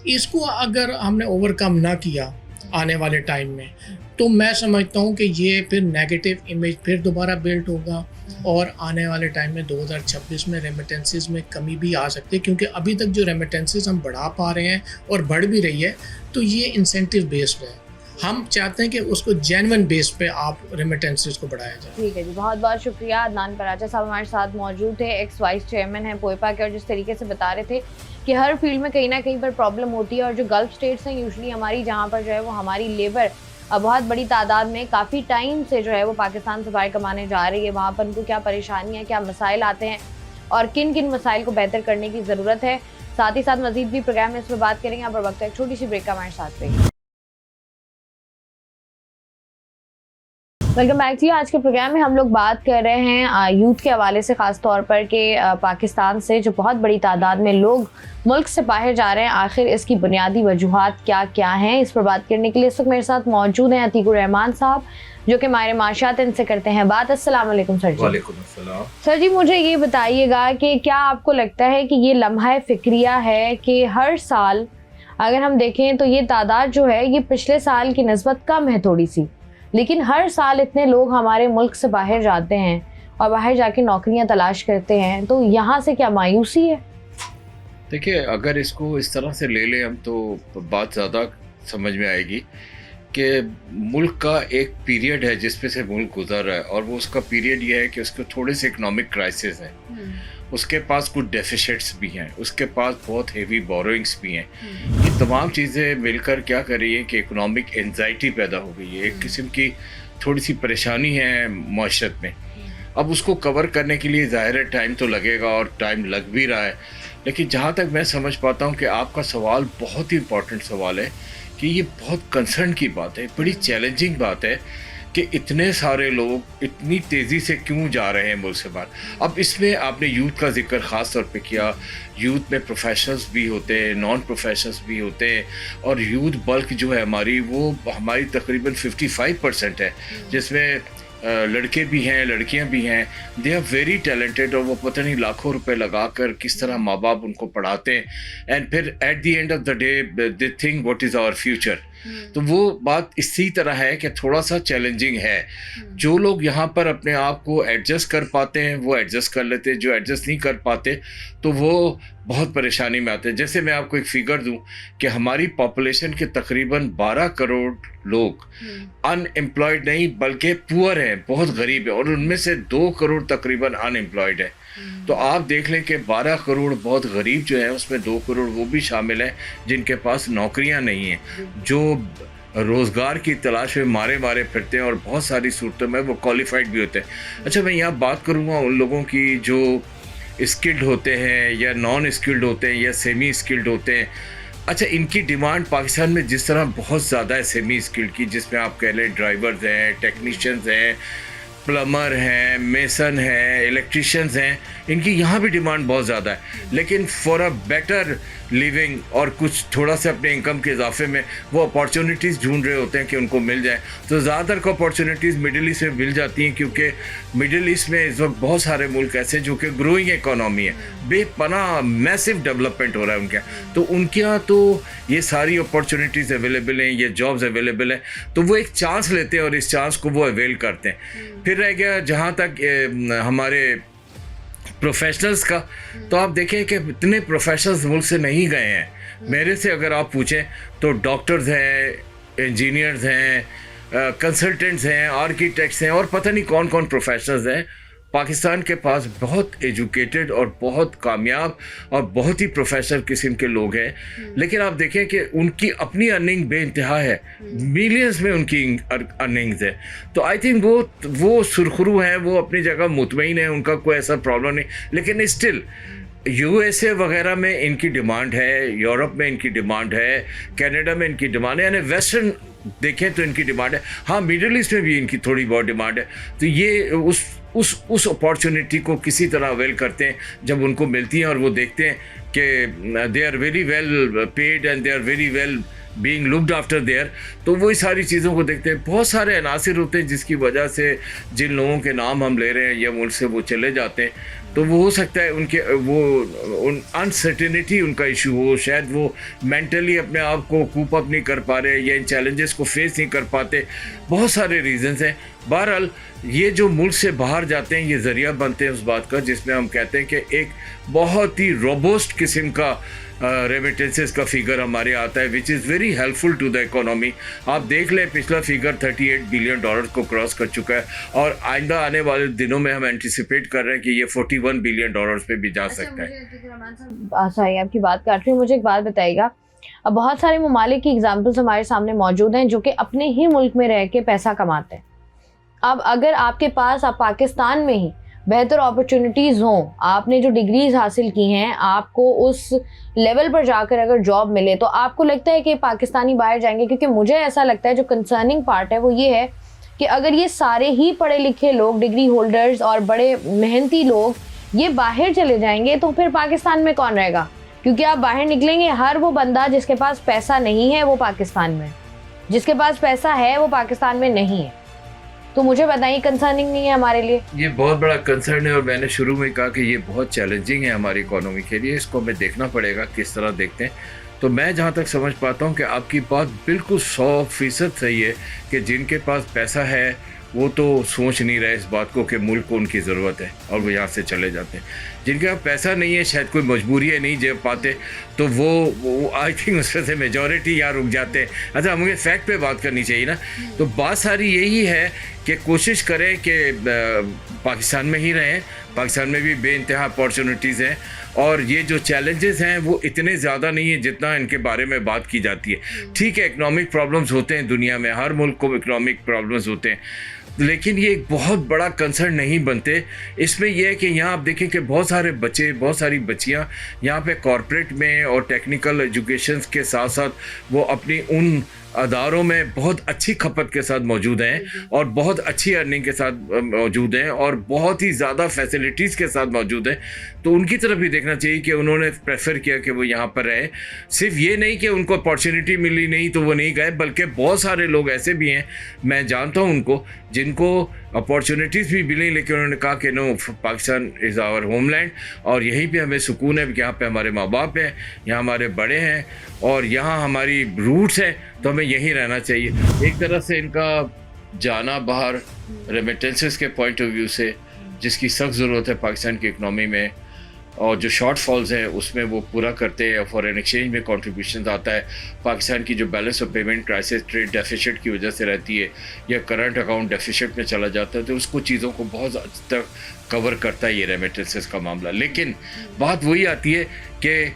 इसको अगर हमने ओवरकम ना किया आने वाले टाइम में, तो मैं समझता हूँ कि ये फिर नेगेटिव इमेज फिर दोबारा बिल्ड होगा और आने वाले टाइम में 2026 में रेमिटेंसेस में कमी भी आ सकती है, क्योंकि अभी तक जो रेमिटेंसेस हम बढ़ा पा रहे हैं और बढ़ भी रही है, तो ये इंसेंटिव बेस्ड है। हम चाहते हैं कि उसको जेन्युइन बेस पे आप रेमिटेंसेस को बढ़ाया जाए। ठीक है जी, बहुत बहुत शुक्रिया। अदनान पराचा साहब हमारे साथ मौजूद थे, एक्स वाइस चेयरमैन हैं पोएपा के, और जिस तरीके से बता रहे थे कि हर फील्ड में कहीं ना कहीं पर प्रॉब्लम होती है, और जो गल्फ स्टेट्स हैं यूजुअली हमारी, जहाँ पर जो है वो हमारी लेबर बहुत बड़ी तादाद में काफ़ी टाइम से जो है वो पाकिस्तान से बाहर कमाने जा रही है, वहाँ पर उनको क्या परेशानियाँ, क्या मसाइल आते हैं और किन किन मसाइल को बेहतर करने की ज़रूरत है। साथ ही साथ मजीद भी प्रोग्राम में इस पर बात करेंगे। अब वक्त है एक छोटी सी ब्रेक का, हमारे साथ रहिए। वेलकम बैक जी। आज के प्रोग्राम में हम लोग बात कर रहे हैं यूथ के हवाले से, ख़ास तौर पर कि पाकिस्तान से जो बहुत बड़ी तादाद में लोग मुल्क से बाहर जा रहे हैं, आखिर इसकी बुनियादी वजूहात क्या क्या हैं। इस पर बात करने के लिए इस वक्त मेरे साथ मौजूद हैं अतीकुर रहमान साहब, जो कि माहिर माशियात, इनसे करते हैं बात। अस्सलाम वालेकुम सर जी। वालेकुम अस्सलाम। सर जी, मुझे ये बताइएगा कि क्या आपको लगता है कि ये लम्हा फिक्रिया है कि हर साल अगर हम देखें तो ये तादाद जो है ये पिछले साल की निस्बत कम है थोड़ी सी, लेकिन हर साल इतने लोग हमारे मुल्क से बाहर जाते हैं और बाहर जाके नौकरियां तलाश करते हैं, तो यहाँ से क्या मायूसी है? देखिए, अगर इसको इस तरह से ले लें हम तो बात ज़्यादा समझ में आएगी कि मुल्क का एक पीरियड है जिसपे से मुल्क गुजर रहा है, और वो उसका पीरियड ये है कि उसके थोड़े से इकोनॉमिक क्राइसिस है, उसके पास कुछ डेफिसिट्स भी हैं, उसके पास बहुत हेवी बोरोइंग्स भी हैं। ये तमाम चीज़ें मिलकर क्या कर रही है कि इकोनॉमिक एंजाइटी पैदा हो गई है, एक किस्म की थोड़ी सी परेशानी है माशरत में। अब उसको कवर करने के लिए ज़ाहिर है टाइम तो लगेगा, और टाइम लग भी रहा है, लेकिन जहाँ तक मैं समझ पाता हूँ कि आपका सवाल बहुत ही इम्पोर्टेंट सवाल है कि ये बहुत कंसर्न की बात है, बड़ी चैलेंजिंग बात है कि इतने सारे लोग इतनी तेज़ी से क्यों जा रहे हैं मुल्क से बाहर। अब इसमें आपने यूथ का जिक्र ख़ास तौर पे किया। यूथ में प्रोफेशनल्स भी होते हैं, नॉन प्रोफेशनल्स भी होते हैं, और यूथ बल्क जो है हमारी, वो हमारी तकरीबन 55% है, जिसमें लड़के भी हैं, लड़कियां भी हैं। दे आर वेरी टैलेंटेड, और वो पता नहीं लाखों रुपए लगाकर किस तरह माँ बाप उनको पढ़ाते हैं, एंड फिर at the end of the day they think what is our future. तो वो बात इसी तरह है कि थोड़ा सा चैलेंजिंग है। जो लोग यहाँ पर अपने आप को एडजस्ट कर पाते हैं वो एडजस्ट कर लेते हैं, जो एडजस्ट नहीं कर पाते तो वो बहुत परेशानी में आते हैं। जैसे मैं आपको एक फिगर दूं कि हमारी पॉपुलेशन के तकरीबन 12 करोड़ लोग अनएम्प्लॉयड नहीं बल्कि पुअर हैं, बहुत गरीब है, और उनमें से 2 करोड़ तकरीबन अनएम्प्लॉयड है। तो आप देख लें कि 12 करोड़ बहुत गरीब जो है, उसमें 2 करोड़ वो भी शामिल हैं जिनके पास नौकरियां नहीं हैं, जो रोज़गार की तलाश में मारे मारे फिरते हैं और बहुत सारी सूरतों में वो क्वालिफाइड भी होते हैं। अच्छा, मैं यहाँ बात करूँगा उन लोगों की जो स्किल्ड होते हैं या नॉन स्किल्ड होते हैं या सेमी स्किल्ड होते हैं। अच्छा, इनकी डिमांड पाकिस्तान में जिस तरह बहुत ज़्यादा है सेमी स्किल्ड की, जिसमें आप कह लें ड्राइवर्स हैं, टेक्नीशियंस हैं, प्लमर हैं, मेसन हैं, इलेक्ट्रिशियंस हैं, इनकी यहाँ भी डिमांड बहुत ज़्यादा है। लेकिन फॉर अ बेटर लिविंग और कुछ थोड़ा सा अपने इनकम के इजाफे में वो अपॉर्चुनिटीज़ ढूंढ रहे होते हैं कि उनको मिल जाए। तो ज़्यादातर को अपॉर्चुनिटीज़ मिडिल ईस्ट में मिल जाती हैं, क्योंकि मिडिल ईस्ट में इस वक्त बहुत सारे मुल्क ऐसे जो कि ग्रोइंग इकोनॉमी है, बेपनाह मैसिव डेवलपमेंट हो रहा है उनके यहाँ। तो उनके यहाँ तो ये सारी अपॉर्चुनिटीज़ अवेलेबल हैं, ये जॉब्स अवेलेबल हैं, तो वो एक चांस लेते हैं और इस चांस को वो अवेल करते हैं। फिर रह गया जहाँ तक हमारे प्रोफेशनल्स का, तो आप देखें कि इतने प्रोफेशनल्स मुल्क से नहीं गए हैं। मेरे से अगर आप पूछें तो डॉक्टर्स हैं, इंजीनियर्स हैं, कंसल्टेंट्स हैं, आर्किटेक्ट्स हैं और पता नहीं कौन कौन प्रोफेशनल्स हैं। पाकिस्तान के पास बहुत एजुकेटेड और बहुत कामयाब और बहुत ही प्रोफेशनल किस्म के लोग हैं, लेकिन आप देखें कि उनकी अपनी अर्निंग बेइंतहा है, मिलियंस में उनकी अर्निंग्स है। तो आई थिंक वो सुरखरू हैं, वो अपनी जगह मुतमईन है, उनका कोई ऐसा प्रॉब्लम नहीं। लेकिन स्टिल यूएसए वगैरह में इनकी डिमांड है, यूरोप में इनकी डिमांड है, कनाडा में इनकी डिमांड है, यानी वेस्टर्न देखें तो इनकी डिमांड है। हाँ, मिडिल ईस्ट में भी इनकी थोड़ी बहुत डिमांड है। तो ये उस अपॉर्चुनिटी को किसी तरह अवेल करते हैं जब उनको मिलती हैं और वो देखते हैं कि they are very well paid and they are very well being looked after there, तो वो इस सारी चीज़ों को देखते हैं। बहुत सारे अनासिर होते हैं जिसकी वजह से जिन लोगों के नाम हम ले रहे हैं या मुल्क से वो चले जाते हैं, तो वो हो सकता है उनके उन अनसर्टेनिटी उनका इशू हो, शायद वो मेंटली अपने आप को कूप अप नहीं कर पा रहे या इन चैलेंजेस को फेस नहीं कर पाते। बहुत सारे रीजंस हैं। बहरहाल ये जो मुल्क से बाहर जाते हैं ये ज़रिया बनते हैं उस बात का जिसमें हम कहते हैं कि एक बहुत ही रोबोस्ट किस्म का रेमिटेंसेस का फिगर हमारे आता है, which is very helpful to the economy. आप देख लें पिछला फिगर $38 बिलियन को क्रॉस कर चुका है और आइंदा आने वाले दिनों में हम एंटिसिपेट कर रहे हैं कि ये $41 बिलियन पे भी जा सकता है। सॉरी, आपकी बात काट रही हूँ, मुझे एक बात बताइएगा। अब बहुत सारे ममालिक की एग्जाम्पल्स हमारे सामने मौजूद हैं जो कि अपने ही मुल्क में रह के पैसा कमाते हैं। अब अगर आपके पास आप पाकिस्तान में ही बेहतर अपॉर्चुनिटीज़ हों, आपने जो डिग्रीज हासिल की हैं, आपको उस लेवल पर जाकर अगर जॉब मिले, तो आपको लगता है कि पाकिस्तानी बाहर जाएंगे? क्योंकि मुझे ऐसा लगता है जो कंसर्निंग पार्ट है वो ये है कि अगर ये सारे ही पढ़े लिखे लोग, डिग्री होल्डर्स और बड़े मेहनती लोग ये बाहर चले जाएंगे तो फिर पाकिस्तान में कौन रहेगा? क्योंकि आप बाहर निकलेंगे, हर वो बंदा जिसके पास पैसा नहीं है वो पाकिस्तान में, जिसके पास पैसा है वो पाकिस्तान में नहीं है। तो मुझे बताइए, कंसर्निंग नहीं है हमारे लिए? ये बहुत बड़ा कंसर्न है और मैंने शुरू में कहा कि ये बहुत चैलेंजिंग है हमारी इकोनॉमी के लिए। इसको हमें देखना पड़ेगा किस तरह देखते हैं। तो मैं जहाँ तक समझ पाता हूँ कि आपकी बात बिल्कुल 100% सही है कि जिनके पास पैसा है वो तो सोच नहीं रहे इस बात को कि मुल्क को उनकी ज़रूरत है और वो यहाँ से चले जाते हैं। जिनके पास पैसा नहीं है, शायद कोई मजबूरी है, नहीं जेब पाते, तो वो आई थिंक उसमें से मेजॉरिटी यहाँ रुक जाते हैं। अच्छा, मुझे फैक्ट पे बात करनी चाहिए ना, तो बात सारी यही है कि कोशिश करें कि पाकिस्तान में ही रहें। पाकिस्तान में भी बेइंतहा अपॉर्चुनिटीज़ हैं और ये जो चैलेंजेस हैं वो इतने ज़्यादा नहीं है जितना इनके बारे में बात की जाती है। ठीक है, इकनॉमिक प्रॉब्लम्स होते हैं दुनिया में, हर मुल्क को इकनॉमिक प्रॉब्लम्स होते हैं, लेकिन ये एक बहुत बड़ा कंसर्न नहीं बनते। इसमें यह है कि यहाँ आप देखें कि बहुत सारे बच्चे, बहुत सारी बच्चियाँ यहाँ पे कॉर्पोरेट में और टेक्निकल एजुकेशन के साथ साथ वो अपनी उन अदारों में बहुत अच्छी खपत के साथ मौजूद हैं और बहुत अच्छी अर्निंग के साथ मौजूद हैं और बहुत ही ज़्यादा फैसिलिटीज़ के साथ मौजूद हैं। तो उनकी तरफ भी देखना चाहिए कि उन्होंने प्रेफर किया कि वो यहाँ पर रहे। सिर्फ ये नहीं कि उनको अपॉर्चुनिटी मिली नहीं तो वो नहीं गए, बल्कि बहुत सारे लोग ऐसे भी हैं, मैं जानता हूँ उनको, जिनको अपॉर्चुनिटीज़ भी मिली लेकिन उन्होंने कहा कि no, Pakistan is our homeland और यहीं पे हमें सुकून है, यहाँ पे हमारे माँ बाप हैं, यहाँ हमारे बड़े हैं और यहाँ हमारी रूट्स हैं, तो हमें यहीं रहना चाहिए। एक तरह से इनका जाना बाहर रेमिटेंसेस के पॉइंट ऑफ व्यू से, जिसकी सख्त ज़रूरत है पाकिस्तान की इकनॉमी में, और जो शॉर्ट फॉल्स हैं उसमें वो पूरा करते हैं। फॉरेन एक्सचेंज में कंट्रीब्यूशन आता है, पाकिस्तान की जो balance of payment crisis trade deficit की वजह से रहती है या करंट अकाउंट डेफिसिट में चला जाता है, तो उसको चीज़ों को बहुत हद तक कवर करता है ये रेमिटेंसेस का मामला। लेकिन बात वही आती है कि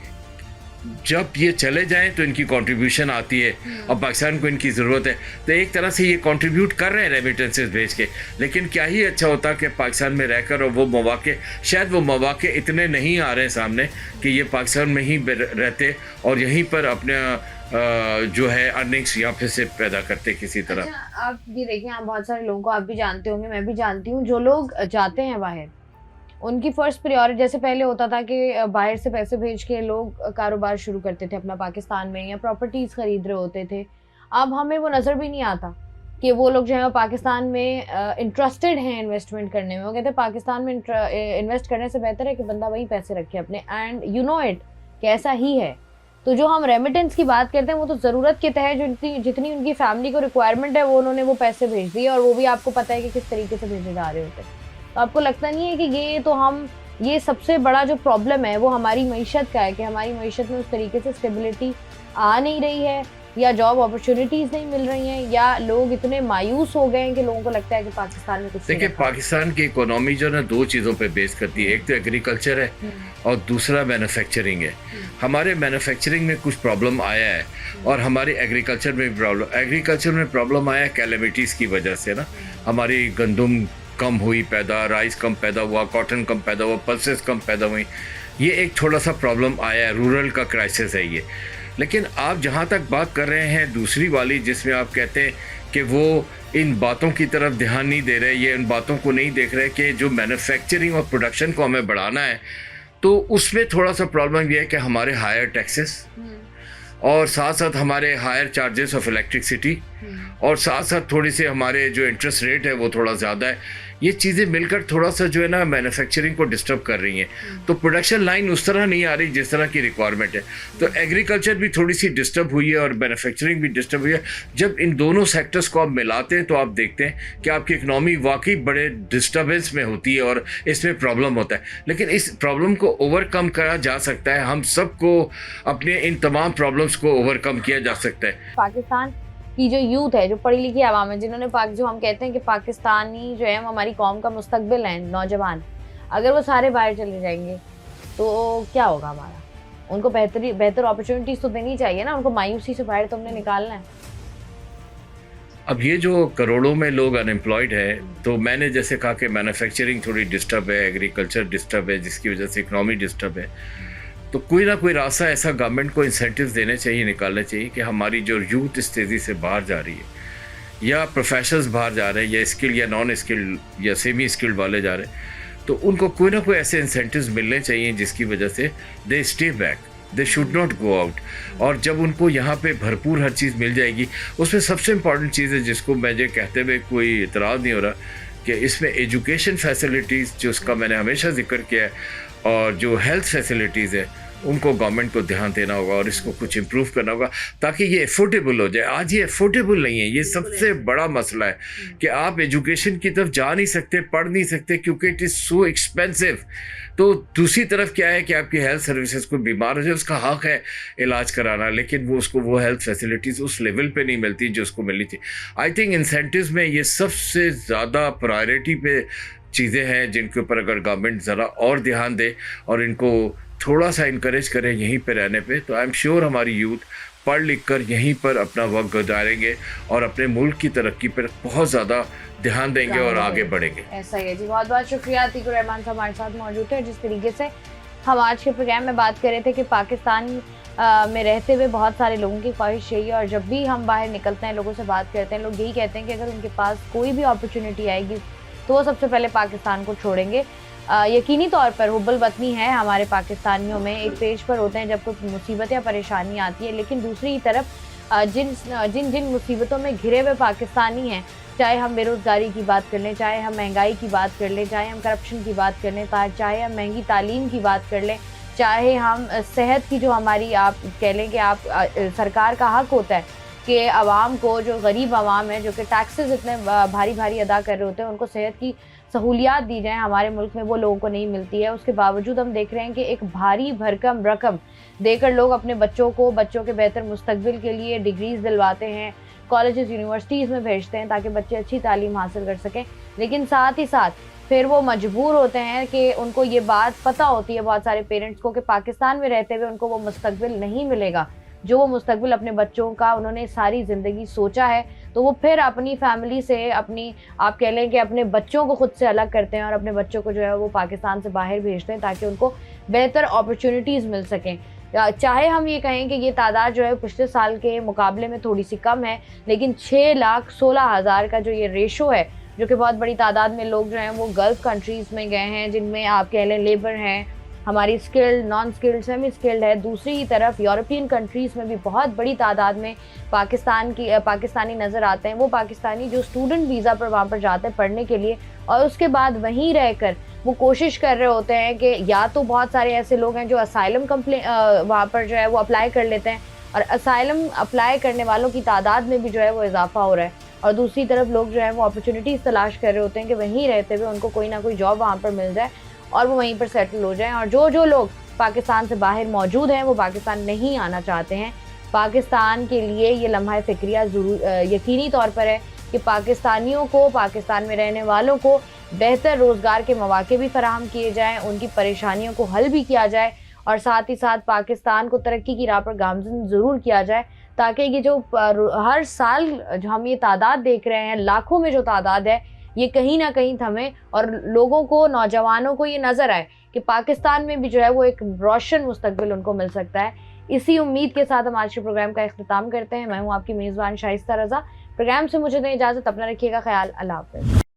जब ये चले जाएं तो इनकी कंट्रीब्यूशन आती है और पाकिस्तान को इनकी ज़रूरत है, तो एक तरह से ये कंट्रीब्यूट कर रहे हैं रेमिटेंसेस भेज के। लेकिन क्या ही अच्छा होता कि पाकिस्तान में रहकर, और वो मौके, शायद वो मौके इतने नहीं आ रहे हैं सामने कि ये पाकिस्तान में ही रहते और यहीं पर अपने जो है अर्निंग्स यहाँ पे से पैदा करते किसी तरह। अच्छा, आप भी देखिए, आप बहुत सारे लोगों को आप भी जानते होंगे, मैं भी जानती हूँ, जो लोग जाते हैं बाहर, उनकी फर्स्ट प्रायोरिटी, जैसे पहले होता था कि बाहर से पैसे भेज के लोग कारोबार शुरू करते थे अपना पाकिस्तान में, या प्रॉपर्टीज़ खरीद रहे होते थे। अब हमें वो नज़र भी नहीं आता कि वो लोग जो है पाकिस्तान में इंटरेस्टेड हैं इन्वेस्टमेंट करने में। वो कहते हैं पाकिस्तान में इन्वेस्ट करने से बेहतर है कि बंदा वहीं पैसे रखे अपने, एंड यू नो इट कि ऐसा ही है। तो जो हम रेमिटेंस की बात करते हैं, वो तो ज़रूरत के तहत जितनी उनकी फैमिली को रिक्वायरमेंट है, वो उन्होंने वो पैसे भेज दिए, और वो भी आपको पता है कि किस तरीके से भेजे जा रहे होते हैं। तो आपको लगता नहीं है कि ये सबसे बड़ा जो प्रॉब्लम है वो हमारी मईशत का है, कि हमारी मईशत में उस तरीके से स्टेबिलिटी आ नहीं रही है, या जॉब अपॉर्चुनिटीज़ नहीं मिल रही हैं, या लोग इतने मायूस हो गए हैं कि लोगों को लगता है कि पाकिस्तान में कुछ। देखिए, पाकिस्तान की इकोनॉमी जो है दो चीज़ों पे बेस करती है, एक तो एग्रीकल्चर है और दूसरा मैन्युफैक्चरिंग है। हमारे मैन्युफैक्चरिंग में कुछ प्रॉब्लम आया है और हमारे एग्रीकल्चर में प्रॉब्लम आया है कैलेमिटीज़ की वजह से ना। हमारी गंदम कम हुई पैदा, राइस कम पैदा हुआ, कॉटन कम पैदा हुआ, पल्सेस कम पैदा हुई। ये एक थोड़ा सा प्रॉब्लम आया है, रूरल का क्राइसिस है ये। लेकिन आप जहाँ तक बात कर रहे हैं दूसरी वाली, जिसमें आप कहते हैं कि वो इन बातों की तरफ ध्यान नहीं दे रहे, ये इन बातों को नहीं देख रहे कि जो मैन्युफैक्चरिंग और प्रोडक्शन को हमें बढ़ाना है, तो उसमें थोड़ा सा प्रॉब्लम ये है कि हमारे हायर टैक्सेस और साथ साथ हमारे हायर चार्जेस ऑफ इलेक्ट्रिसिटी और साथ साथ थोड़ी सी हमारे जो इंटरेस्ट रेट है वो थोड़ा ज़्यादा है। ये चीज़ें मिलकर थोड़ा सा जो है ना मैन्युफैक्चरिंग को डिस्टर्ब कर रही हैं। तो प्रोडक्शन लाइन उस तरह नहीं आ रही जिस तरह की रिक्वायरमेंट है। तो एग्रीकल्चर भी थोड़ी सी डिस्टर्ब हुई है और मैन्युफैक्चरिंग भी डिस्टर्ब हुई है। जब इन दोनों सेक्टर्स को आप मिलाते हैं तो आप देखते हैं कि आपकी इकनॉमी वाकई बड़े डिस्टर्बेंस में होती है और इसमें प्रॉब्लम होता है। लेकिन इस प्रॉब्लम को ओवरकम करा जा सकता है, हम सबको अपने इन तमाम प्रॉब्लम्स को ओवरकम किया जा सकता है। पाकिस्तान की जो यूथ है, जो पढ़ी लिखी आवाम है, जिन्होंने जो हम कहते हैं कि पाकिस्तानी जो है वो हमारी कौम का मुस्तकबिल है, नौजवान, अगर वो सारे बाहर चले जाएंगे तो क्या होगा हमारा? उनको बेहतर अपॉर्चुनिटीज तो देनी चाहिए ना, उनको मायूसी से बाहर तो हमने निकालना है। अब ये जो करोड़ों में लोग अनएम्प्लॉयड है, तो मैंने जैसे कहा कि मैन्युफैक्चरिंग थोड़ी डिस्टर्ब है, एग्रीकल्चर डिस्टर्ब है, जिसकी वजह से इकनॉमी डिस्टर्ब है। तो कोई ना कोई रास्ता ऐसा गवर्नमेंट को इंसेंटिव्स देने चाहिए, निकालने चाहिए कि हमारी जो यूथ इस तेज़ी से बाहर जा रही है या प्रोफेशनल्स बाहर जा रहे हैं, या स्किल या नॉन स्किल या सेमी स्किल्ड वाले जा रहे हैं, तो उनको कोई ना कोई ऐसे इंसेंटिव्स मिलने चाहिए जिसकी वजह से they stay back, they should not go out. और जब उनको यहाँ पे भरपूर हर चीज़ मिल जाएगी, उसमें सबसे इम्पॉर्टेंट चीज़ है जिसको मुझे कहते हुए कोई इतराज़ नहीं हो रहा कि इसमें एजुकेशन फैसिलिटीज़, जो उसका मैंने हमेशा जिक्र किया है, और जो हेल्थ फैसिलिटीज़ है, उनको गवर्नमेंट को ध्यान देना होगा और इसको कुछ इम्प्रूव करना होगा ताकि ये अफोर्डेबल हो जाए। आज ये अफोर्डेबल नहीं है, ये सबसे बड़ा मसला है कि आप एजुकेशन की तरफ जा नहीं सकते, पढ़ नहीं सकते, क्योंकि इट इज़ सो एक्सपेंसिव। तो दूसरी तरफ क्या है कि आपकी हेल्थ सर्विसेज को बीमार हो जाए, उसका हक है इलाज कराना, लेकिन वो उसको वो हेल्थ फैसिलिटीज़ उस लेवल पे नहीं मिलती जो उसको मिलनी थी। आई थिंक इंसेंटिव्स में ये सबसे ज़्यादा प्रायोरिटी पे चीज़ें हैं जिनके ऊपर अगर गवर्नमेंट ज़रा और ध्यान दे और इनको थोड़ा सा इनकरेज करें यहीं पे रहने पे, तो आई एम श्योर हमारी यूथ पढ़ लिख कर यहीं पर अपना वक्त गुजारेंगे और अपने मुल्क की तरक्की पर बहुत ज़्यादा ध्यान देंगे और आगे बढ़ेंगे। ऐसा ही है जी। बहुत बहुत शुक्रिया अतीकुर रहमान साहब हमारे साथ मौजूद थे। जिस तरीके से हम आज के प्रोग्राम में बात कर रहे थे कि पाकिस्तान में रहते हुए बहुत सारे लोगों की ख्वाहिश यही है, और जब भी हम बाहर निकलते हैं, लोगों से बात करते हैं, लोग यही कहते हैं कि अगर उनके पास कोई भी अपॉर्चुनिटी आएगी तो वो सबसे पहले पाकिस्तान को छोड़ेंगे। यकीनी तौर पर हुब्बुल वतनी है हमारे पाकिस्तानियों में, एक पेज पर होते हैं जब कोई मुसीबत या परेशानी आती है, लेकिन दूसरी तरफ जिन मुसीबतों में घिरे हुए पाकिस्तानी हैं, चाहे हम बेरोज़गारी की बात कर लें, चाहे हम महंगाई की बात कर लें, चाहे हम करप्शन की बात कर लें, चाहे हम महंगी तालीम की बात कर लें, चाहे हम सेहत की, जो हमारी आप कह लें कि आप सरकार का हक होता है कि आवाम को, जो गरीब आवाम है, जो कि टैक्सेस इतने भारी भारी अदा कर रहे होते हैं, उनको सेहत की सहूलियात दी जाए, हमारे मुल्क में वो लोगों को नहीं मिलती है। उसके बावजूद हम देख रहे हैं कि एक भारी भरकम रकम देकर लोग अपने बच्चों के बेहतर मुस्तकबिल के लिए डिग्रीज दिलवाते हैं, कॉलेजेस यूनिवर्सिटीज़ में भेजते हैं ताकि बच्चे अच्छी तालीम हासिल कर सकें। लेकिन साथ ही साथ फिर वो मजबूर होते हैं कि उनको ये बात पता होती है बहुत सारे पेरेंट्स को कि पाकिस्तान में रहते हुए उनको वो मुस्तकबिल नहीं मिलेगा जो वो मुस्तकबिल अपने बच्चों का उन्होंने सारी ज़िंदगी सोचा है। तो वो फिर अपनी फैमिली से, अपनी आप कह लें कि अपने बच्चों को खुद से अलग करते हैं और अपने बच्चों को जो है वो पाकिस्तान से बाहर भेजते हैं ताकि उनको बेहतर अपॉर्चुनिटीज़ मिल सकें। चाहे हम ये कहें कि ये तादाद जो है पिछले साल के मुकाबले में थोड़ी सी कम है, लेकिन 6,16,000 का जो ये रेशो है, जो कि बहुत बड़ी तादाद में लोग जो हैं वो गल्फ़ कंट्रीज़ में गए हैं, जिनमें आप कह लें लेबर हैं, हमारी skilled, non skilled, semi skilled है। दूसरी ही तरफ यूरोपियन कंट्रीज़ में भी बहुत बड़ी तादाद में पाकिस्तानी नज़र आते हैं। वो पाकिस्तानी जो स्टूडेंट वीज़ा पर वहाँ पर जाते हैं पढ़ने के लिए और उसके बाद वहीं रहकर वो कोशिश कर रहे होते हैं कि या तो बहुत सारे ऐसे लोग हैं जो असाइलम वहाँ पर जो है वो अप्लाई कर लेते हैं और असाइलम अप्लाई करने वालों की तादाद में भी जो है वो इजाफा हो रहा है, और दूसरी तरफ लोग जो है वो अपॉर्चुनिटीज़ तलाश कर रहे होते हैं कि वहीं रहते हुए उनको कोई ना कोई जॉब वहाँ पर मिल जाए और वो वहीं पर सेटल हो जाएं। और जो लोग पाकिस्तान से बाहर मौजूद हैं वो पाकिस्तान नहीं आना चाहते हैं। पाकिस्तान के लिए ये लम्हा फ़िक्रिया यकीनी तौर पर है कि पाकिस्तानियों को, पाकिस्तान में रहने वालों को बेहतर रोज़गार के मौके भी फराहम किए जाएँ, उनकी परेशानियों को हल भी किया जाए और साथ ही साथ पाकिस्तान को तरक्की की राह पर गामज़न ज़रूर किया जाए, ताकि ये जो हर साल जो हम ये तादाद देख रहे हैं, लाखों में जो तादाद है, ये कहीं ना कहीं थमे और लोगों को, नौजवानों को ये नज़र आए कि पाकिस्तान में भी जो है वो एक रोशन मुस्तकबिल उनको मिल सकता है। इसी उम्मीद के साथ हम आज के प्रोग्राम का इख्तिताम करते हैं। मैं हूँ आपकी मेज़बान शाइस्ता रज़ा। प्रोग्राम से मुझे दें इजाज़त, अपना रखिएगा ख्याल। अल्लाह हाफ़िज़।